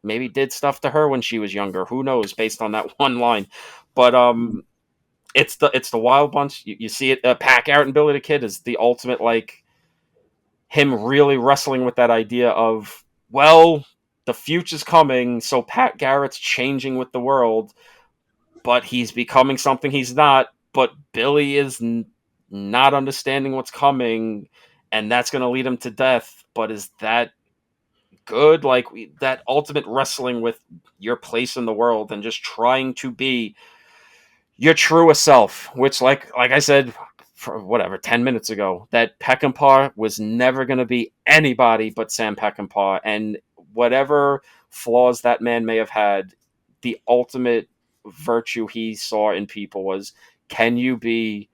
maybe did stuff to her when she was younger. Who knows? Based on that one line, but it's the Wild Bunch. You see it. Pat Garrett and Billy the Kid is the ultimate, like, him really wrestling with that idea of, well, the future's coming, so Pat Garrett's changing with the world, but he's becoming something he's not. But Billy is not understanding what's coming, and that's going to lead him to death. But is that good? Like, that ultimate wrestling with your place in the world and just trying to be your truest self, which, like I said, for whatever, 10 minutes ago, that Peckinpah was never going to be anybody but Sam Peckinpah. And whatever flaws that man may have had, the ultimate virtue he saw in people was, can you be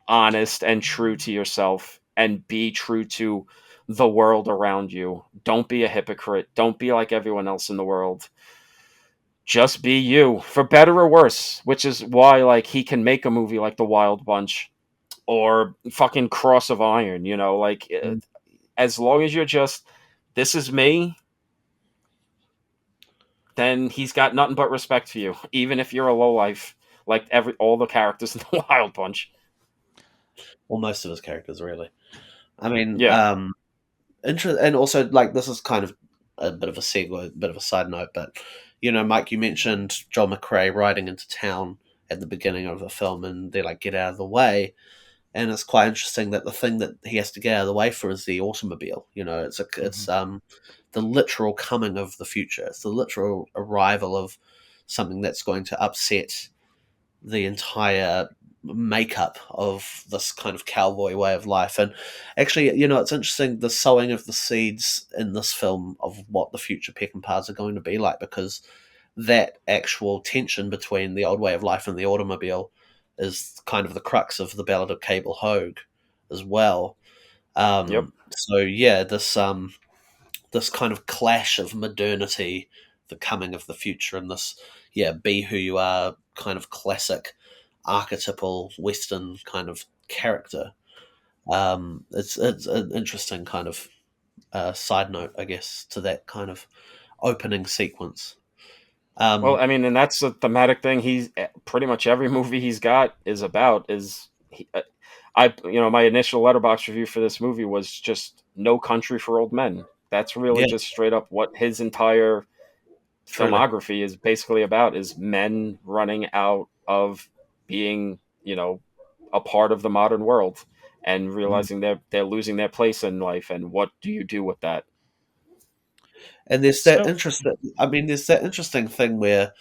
honest and true to yourself and be true to the world around you. Don't be a hypocrite. Don't be like everyone else in the world. Just be you, for better or worse, which is why like he can make a movie like The Wild Bunch or fucking Cross of Iron, like Mm. as long as you're just this is me, then he's got nothing but respect for you, even if you're a lowlife like all the characters in The Wild Bunch. Well, most of his characters, really. I mean, Yeah. and also like this is kind of a bit of a segue, a bit of a side note, but Mike, you mentioned John McCrea riding into town at the beginning of the film, and they like get out of the way, and it's quite interesting that the thing that he has to get out of the way for is the automobile. It's the literal coming of the future. It's the literal arrival of something that's going to upset the entire makeup of this kind of cowboy way of life. And actually, it's interesting the sowing of the seeds in this film of what the future Peckinpahs are going to be like, because that actual tension between the old way of life and the automobile is kind of the crux of the Ballad of Cable Hogue as well. Yep. So yeah, this kind of clash of modernity, the coming of the future, and this be who you are kind of classic archetypal Western kind of character. It's an interesting kind of side note, I guess, to that kind of opening sequence. Well, I mean, and that's a thematic thing. He's pretty much every movie he's got is about is my initial letterbox review for this movie was just No Country for Old Men. That's really Yeah, just straight up what his entire truly. filmography is basically about, is men running out of being, a part of the modern world and Mm. realizing they're losing their place in life, and what do you do with that? And there's that So interesting. I mean, there's that interesting thing where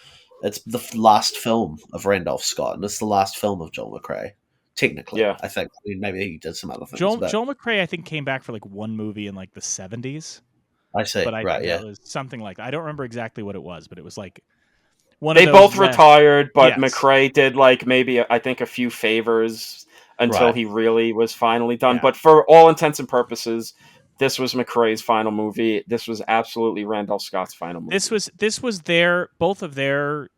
it's the last film of Randolph Scott, and it's the last film of Joel McCrea. Technically, Yeah. I think. I mean, maybe he did some other things, Joel but Joel McCrea, I think, came back for like one movie in like the 70s, I see. but I Right? yeah, Yeah. it was something like that. I don't remember exactly what it was, but it was like one of They those both rare. retired, but Yes, McCrae did like maybe I think a few favors until Right. he really was finally done. yeah. But for all intents and purposes, this was McCrae's final movie. This was absolutely Randolph Scott's final movie. This was their both of their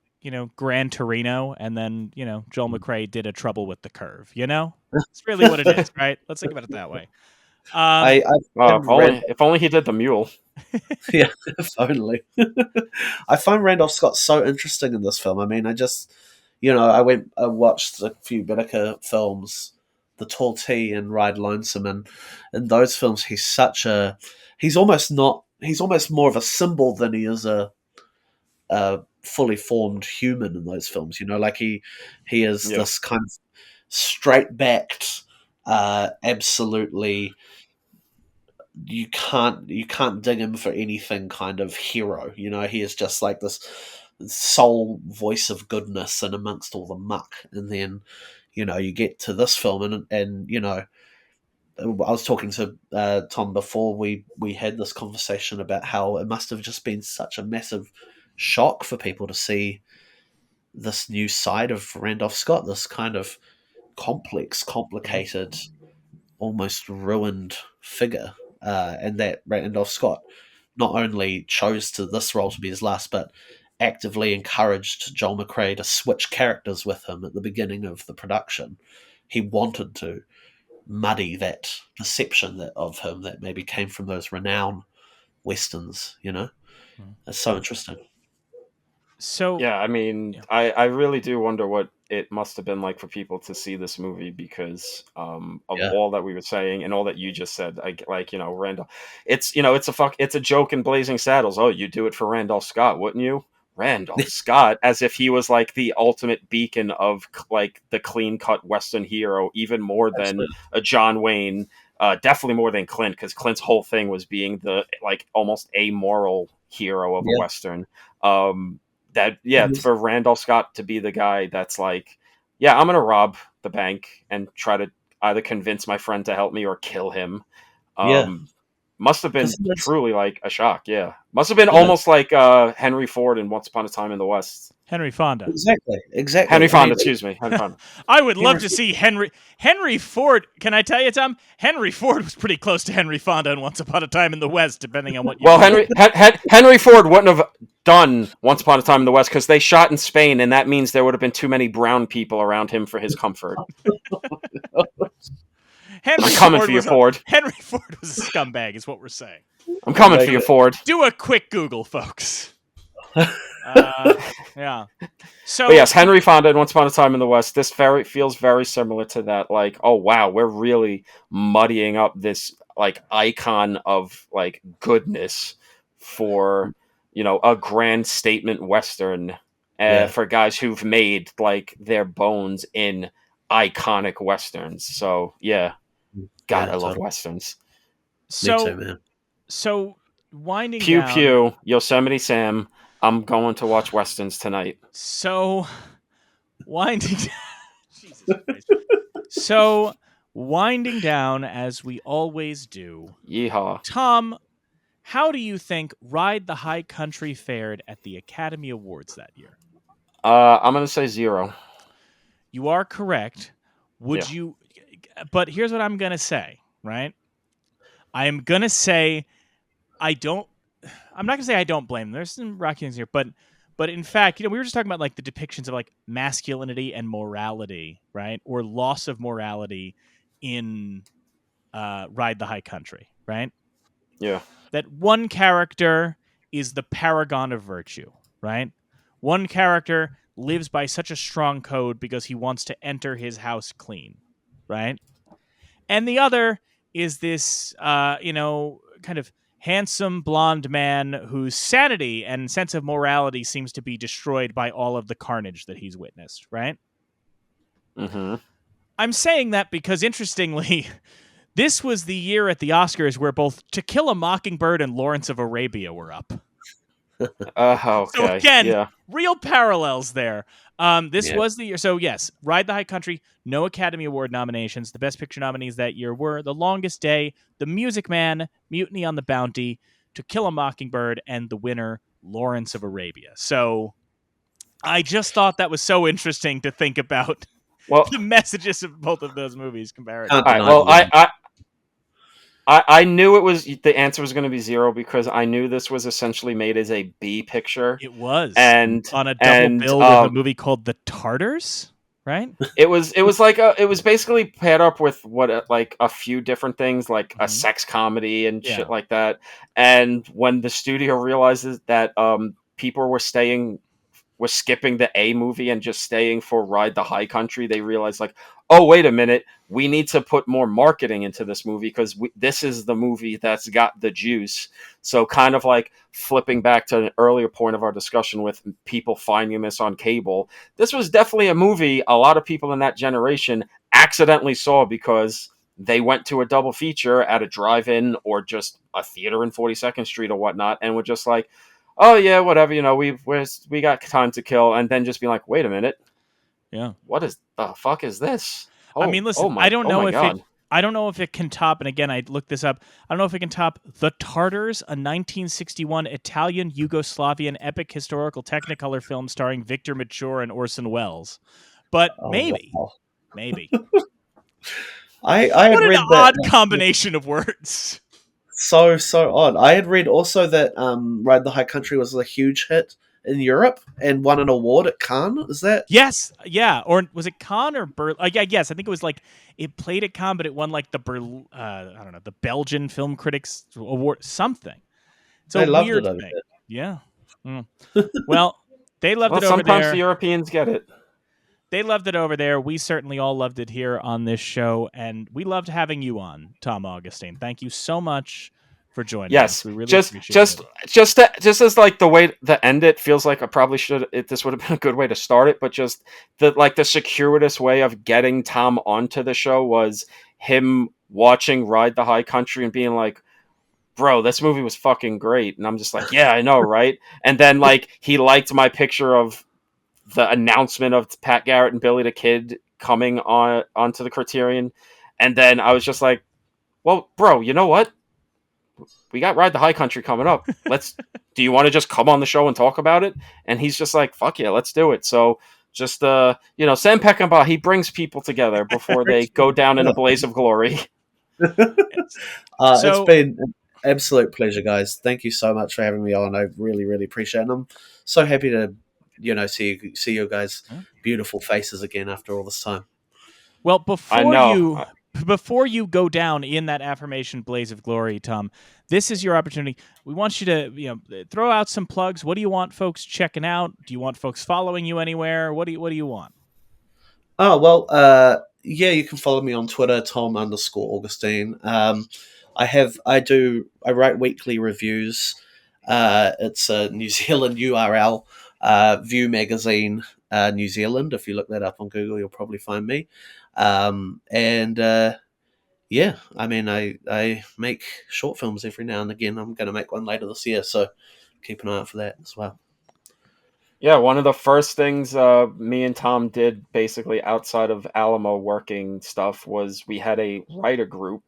Gran Torino, and then Joel Mm. McCrea did a Trouble with the Curve. It's really what it is, right? Let's think about it that way. I find If only he did the mule. yeah, if only. I find Randolph Scott so interesting in this film. I mean, I watched a few Whitaker films, The Tall T and Ride Lonesome, and in those films, he's almost not, he's almost more of a symbol than he is a fully formed human in those films. Like he is Yeah. this kind of straight backed, absolutely you can't ding him for anything kind of hero. He is just like this sole voice of goodness and amongst all the muck. And then, you get to this film and I was talking to Tom before we had this conversation about how it must have just been such a massive shock for people to see this new side of Randolph Scott, this kind of complex, complicated, almost ruined figure, and that Randolph Scott not only chose to this role to be his last, but actively encouraged Joel McCrea to switch characters with him at the beginning of the production. He wanted to muddy that perception of him that maybe came from those renowned westerns. It's so interesting. So Yeah, I mean, yeah. I really do wonder what it must have been like for people to see this movie because of Yeah, all that we were saying and all that you just said. Like Randall, it's a joke in Blazing Saddles. Oh, you do it for Randolph Scott, wouldn't you? Randolph Scott, as if he was like the ultimate beacon of like the clean cut Western hero, even more than absolutely. a John Wayne. Definitely more than Clint, because Clint's whole thing was being the like almost amoral hero of a Yeah, Western. That and for Randolph Scott to be the guy that's like, yeah, I'm gonna rob the bank and try to either convince my friend to help me or kill him. yeah, Um, must have been because truly like a shock. Yeah, must have been you know, almost like Henry Ford in Once Upon a Time in the West. Henry Fonda. Exactly. Henry I Fonda, mean, excuse me. Henry Fonda. I would love to see Henry Ford. Can I tell you, Tom? Henry Ford was pretty close to Henry Fonda in Once Upon a Time in the West, depending on what you. Well, Henry Ford wouldn't have done Once Upon a Time in the West because they shot in Spain, and that means there would have been too many brown people around him for his comfort. I'm coming for you, Ford. Henry Ford was a scumbag, is what we're saying. I'm coming for you, Ford. Do a quick Google, folks. Yeah. So but yes, Henry Fonda and Once Upon a Time in the West. This feels very similar to that. Like, oh wow, we're really muddying up this like icon of like goodness for a grand statement Western for guys who've made like their bones in iconic Westerns. So yeah, God, I love Westerns. So, me too, man. So winding Pew down. pew, Yosemite Sam. I'm going to watch Westerns tonight. So winding Jesus Christ. So winding down as we always do. Yeehaw. Tom, how do you think Ride the High Country fared at the Academy Awards that year? I'm going to say 0. You are correct. Would you but here's what I'm going to say, right? I am going to say I'm not going to say I don't blame them. There's some rocky things here, but in fact, we were just talking about like the depictions of like masculinity and morality, right? Or loss of morality in Ride the High Country, right? Yeah. That one character is the paragon of virtue, right? One character lives by such a strong code because he wants to enter his house clean, right? And the other is this, kind of handsome blonde man whose sanity and sense of morality seems to be destroyed by all of the carnage that he's witnessed, right? Mm-hmm. I'm saying that because, interestingly, this was the year at the Oscars where both To Kill a Mockingbird and Lawrence of Arabia were up. Okay. So again, real parallels there. This was the year. So yes, Ride the High Country, no Academy Award nominations. The Best Picture nominees that year were The Longest Day, The Music Man, Mutiny on the Bounty, To Kill a Mockingbird, and the winner, Lawrence of Arabia. So I just thought that was so interesting to think about the messages of both of those movies compared. All right, well, I knew the answer was going to be 0 because I knew this was essentially made as a B picture. It was, and on a double bill with a movie called The Tartars, right? It was basically paired up with like a few different things, like a sex comedy and shit like that. And when the studio realizes that people were skipping the A movie and just staying for Ride the High Country, they realized like, oh, wait a minute, we need to put more marketing into this movie because this is the movie that's got the juice. So kind of like flipping back to an earlier point of our discussion with people finding this on cable, this was definitely a movie a lot of people in that generation accidentally saw because they went to a double feature at a drive-in or just a theater in 42nd Street or whatnot and were just like, oh yeah, whatever, we got time to kill, and then just be like, wait a minute, what is the fuck is this? I mean, listen, I don't know if it can top, and again, I looked this up. I don't know if it can top The Tartars, a 1961 Italian Yugoslavian epic historical Technicolor film starring Victor Mature and Orson Welles, but maybe. I what had an read odd combination of words. So odd. I had read also that Ride the High Country was a huge hit in Europe and won an award at Cannes. Is that? Yes, yeah. Or was it Cannes or Berlin? Yes, I think it was like it played at Cannes, but it won like the the Belgian Film Critics Award, something. So they loved weird it over thing. there. Yeah. Well, they loved it over there. Sometimes the Europeans get it. They loved it over there. We certainly all loved it here on this show, and we loved having you on, Tom Augustine. Thank you so much for joining us. We really appreciate it. Just as like the way to end it feels like I probably should. This would have been a good way to start it, but just the circuitous way of getting Tom onto the show was him watching Ride the High Country and being like, bro, this movie was fucking great. And I'm just like, yeah, I know, right? And then like he liked my picture of the announcement of Pat Garrett and Billy the Kid coming onto the Criterion. And then I was just like, well, bro, you know what? we got Ride the High Country coming up. Do you want to just come on the show and talk about it? And he's just like, fuck yeah, let's do it. So just, Sam Peckinpah, he brings people together before they go down in a blaze of glory. It's So been an absolute pleasure, guys. Thank you so much for having me on. I really, really appreciate it. And I'm so happy to, see you guys' beautiful faces again after all this time. well, I know. before you go down in that affirmation blaze of glory, Tom, this is your opportunity. We want you to, throw out some plugs. What do you want folks checking out? Do you want folks following you anywhere? What do you want? Oh, well, yeah, you can follow me on Twitter, Tom_Augustine. I write weekly reviews. It's a New Zealand URL, View Magazine, New Zealand. If you look that up on Google, you'll probably find me. Yeah, I mean, I make short films every now and again. I'm going to make one later this year, so keep an eye out for that as well. Yeah, one of the first things me and Tom did basically outside of Alamo working stuff was we had a writer group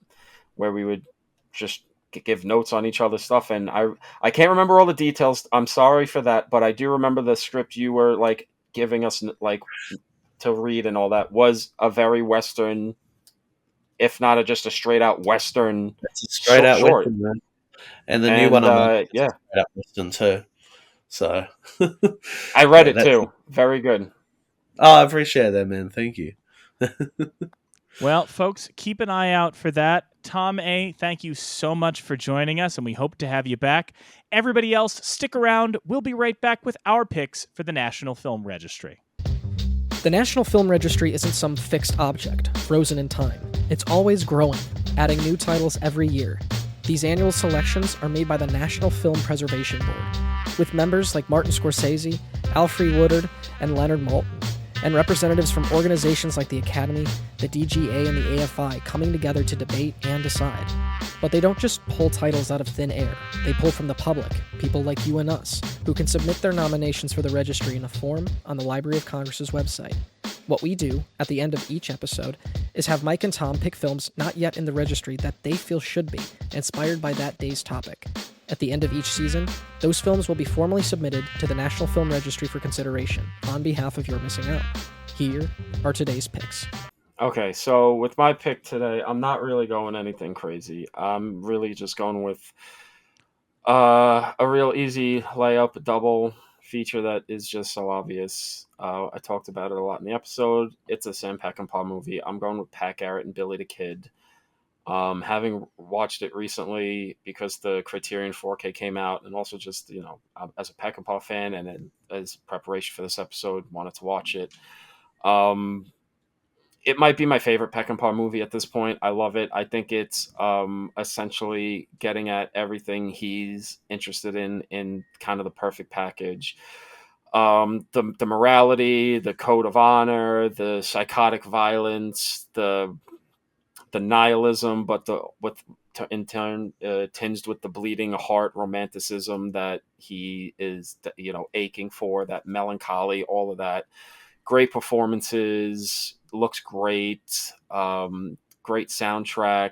where we would just give notes on each other's stuff. And I can't remember all the details. I'm sorry for that, but I do remember the script you were like giving us like to read and all that was a very Western, if not just a straight out Western. It's a straight out short. Western, man. And the new one I'm on, yeah, straight out Western too. So I read it too. Very good. Oh, I appreciate that, man. Thank you. Well, folks, keep an eye out for that. Tom A., thank you so much for joining us, and we hope to have you back. Everybody else, stick around. We'll be right back with our picks for the National Film Registry. The National Film Registry isn't some fixed object, frozen in time. It's always growing, adding new titles every year. These annual selections are made by the National Film Preservation Board, with members like Martin Scorsese, Alfre Woodard, and Leonard Maltin, and representatives from organizations like the Academy, the DGA, and the AFI coming together to debate and decide. But they don't just pull titles out of thin air. They pull from the public, people like you and us, who can submit their nominations for the registry in a form on the Library of Congress's website. What we do, at the end of each episode, is have Mike and Tom pick films not yet in the registry that they feel should be, inspired by that day's topic. At the end of each season, those films will be formally submitted to the National Film Registry for consideration, on behalf of You're Missing Out. Here are today's picks. Okay, so with my pick today, I'm not really going anything crazy. I'm really just going with a real easy layup double feature that is just so obvious. I talked about it a lot in the episode. It's a Sam Peckinpah movie. I'm going with Pat Garrett and Billy the Kid. Having watched it recently because the Criterion 4K came out, and also just, as a Peckinpah fan and then as preparation for this episode, wanted to watch it. It might be my favorite Peckinpah movie at this point. I love it. I think it's essentially getting at everything he's interested in kind of the perfect package. The morality, the code of honor, the psychotic violence, the nihilism, but in turn tinged with the bleeding heart romanticism that he is, aching for, that melancholy, all of that. Great performances, looks great, great soundtrack.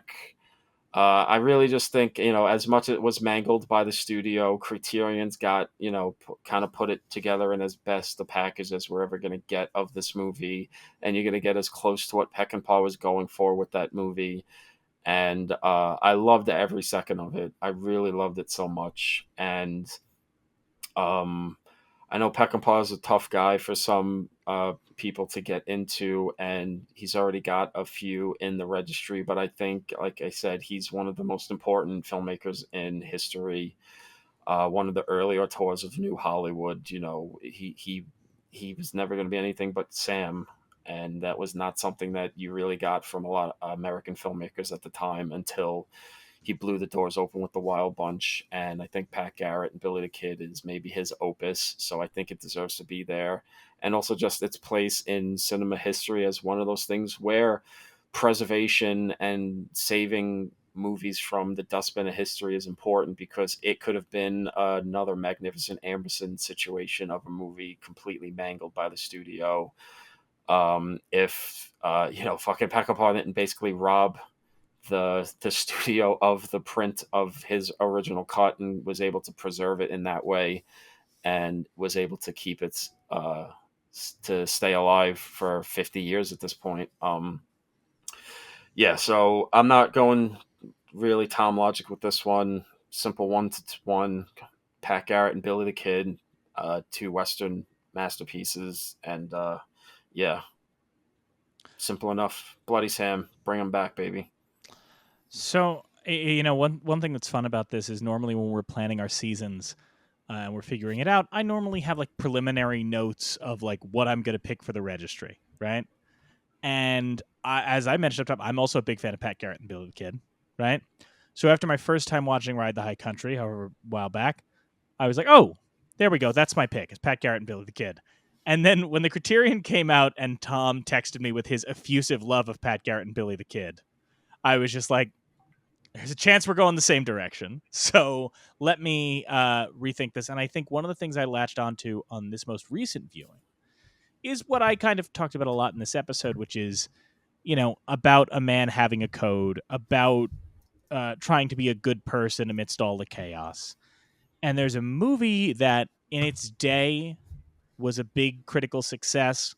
I really just think, as much as it was mangled by the studio, Criterion's got, kind of put it together in as best a package as we're ever going to get of this movie. And you're going to get as close to what Peckinpah was going for with that movie. And I loved every second of it. I really loved it so much. And I know Peckinpah is a tough guy for some people to get into, and he's already got a few in the registry. But I think, like I said, he's one of the most important filmmakers in history. One of the early auteurs of New Hollywood. He was never going to be anything but Sam, and that was not something that you really got from a lot of American filmmakers at the time until he blew the doors open with the Wild Bunch. And I think Pat Garrett and Billy the Kid is maybe his opus, so I think it deserves to be there. And also just its place in cinema history as one of those things where preservation and saving movies from the dustbin of history is important, because it could have been another Magnificent Amberson situation of a movie completely mangled by the studio. If fucking Peckinpah didn't basically rob the studio of the print of his original cut and was able to preserve it in that way, and was able to keep it to stay alive for 50 years at this point. So I'm not going really Tom logic with this one. Simple 1-1. Pat Garrett and Billy the Kid, two Western masterpieces, and simple enough. Bloody Sam, bring him back, baby. So, one thing that's fun about this is normally when we're planning our seasons and we're figuring it out, I normally have like preliminary notes of like what I'm going to pick for the registry, right? And as I mentioned up top, I'm also a big fan of Pat Garrett and Billy the Kid, right? So after my first time watching Ride the High Country, however a while back, I was like, oh, there we go. That's my pick. It's Pat Garrett and Billy the Kid. And then when the Criterion came out and Tom texted me with his effusive love of Pat Garrett and Billy the Kid, I was just like, there's a chance we're going the same direction. So let me rethink this. And I think one of the things I latched onto on this most recent viewing is what I kind of talked about a lot in this episode, which is, about a man having a code, about trying to be a good person amidst all the chaos. And there's a movie that in its day was a big critical success.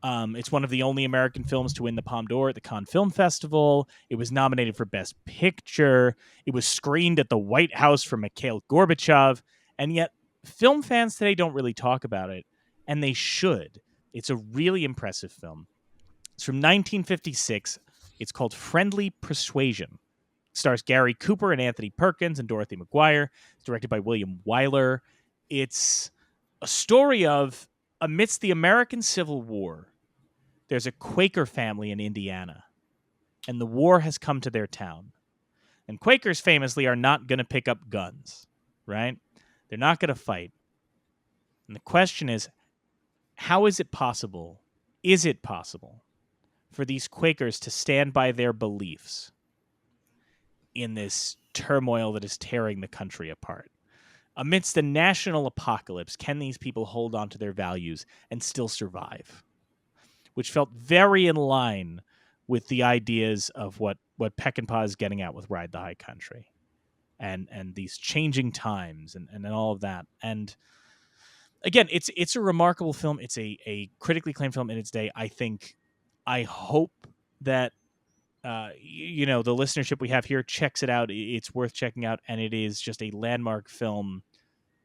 It's one of the only American films to win the Palme d'Or at the Cannes Film Festival. It was nominated for Best Picture. It was screened at the White House for Mikhail Gorbachev. And yet film fans today don't really talk about it, and they should. It's a really impressive film. It's from 1956. It's called Friendly Persuasion. It stars Gary Cooper and Anthony Perkins and Dorothy McGuire. It's directed by William Wyler. It's a story of, amidst the American Civil War, there's a Quaker family in Indiana, and the war has come to their town. And Quakers famously are not going to pick up guns, right? They're not going to fight. And the question is, how is it possible? Is it possible for these Quakers to stand by their beliefs in this turmoil that is tearing the country apart? Amidst the national apocalypse, can these people hold on to their values and still survive? Which felt very in line with the ideas of what Peckinpah is getting at with Ride the High Country. And these changing times and all of that. And again, it's a remarkable film. It's a critically acclaimed film in its day. I hope that the listenership we have here checks it out. It's worth checking out, and it is just a landmark film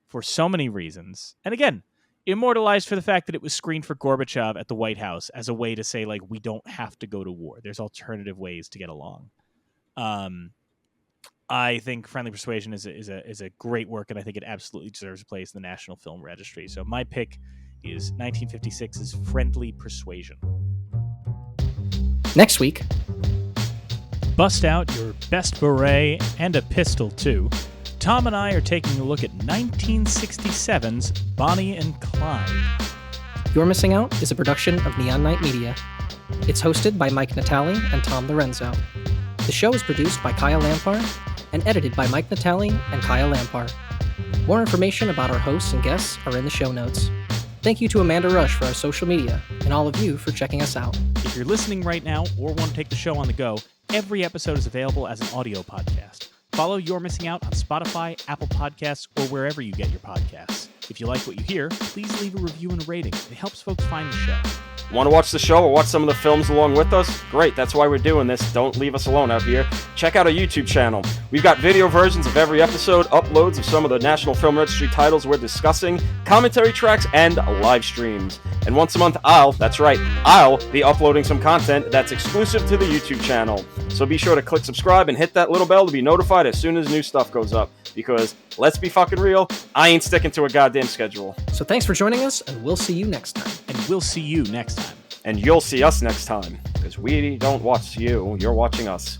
for so many reasons. And again, immortalized for the fact that it was screened for Gorbachev at the White House as a way to say, like, we don't have to go to war. There's alternative ways to get along. I think Friendly Persuasion is a great work, and I think it absolutely deserves a place in the National Film Registry. So my pick is 1956's Friendly Persuasion. Next week, bust out your best beret and a pistol, too. Tom and I are taking a look at 1967's Bonnie and Clyde. You're Missing Out is a production of Neon Night Media. It's hosted by Mike Natali and Tom Lorenzo. The show is produced by Kyle Lampard and edited by Mike Natali and Kyle Lampard. More information about our hosts and guests are in the show notes. Thank you to Amanda Rush for our social media, and all of you for checking us out. If you're listening right now or want to take the show on the go, every episode is available as an audio podcast. Follow You're Missing Out on Spotify, Apple Podcasts, or wherever you get your podcasts. If you like what you hear, please leave a review and a rating. It helps folks find the show. Want to watch the show or watch some of the films along with us? Great, that's why we're doing this. Don't leave us alone out here. Check out our YouTube channel. We've got video versions of every episode, uploads of some of the National Film Registry titles we're discussing, commentary tracks, and live streams. And once a month, I'll be uploading some content that's exclusive to the YouTube channel. So be sure to click subscribe and hit that little bell to be notified as soon as new stuff goes up. Because, let's be fucking real, I ain't sticking to a goddamn schedule. So thanks for joining us, and we'll see you next time. And we'll see you next time. And you'll see us next time. Because we don't watch you, you're watching us.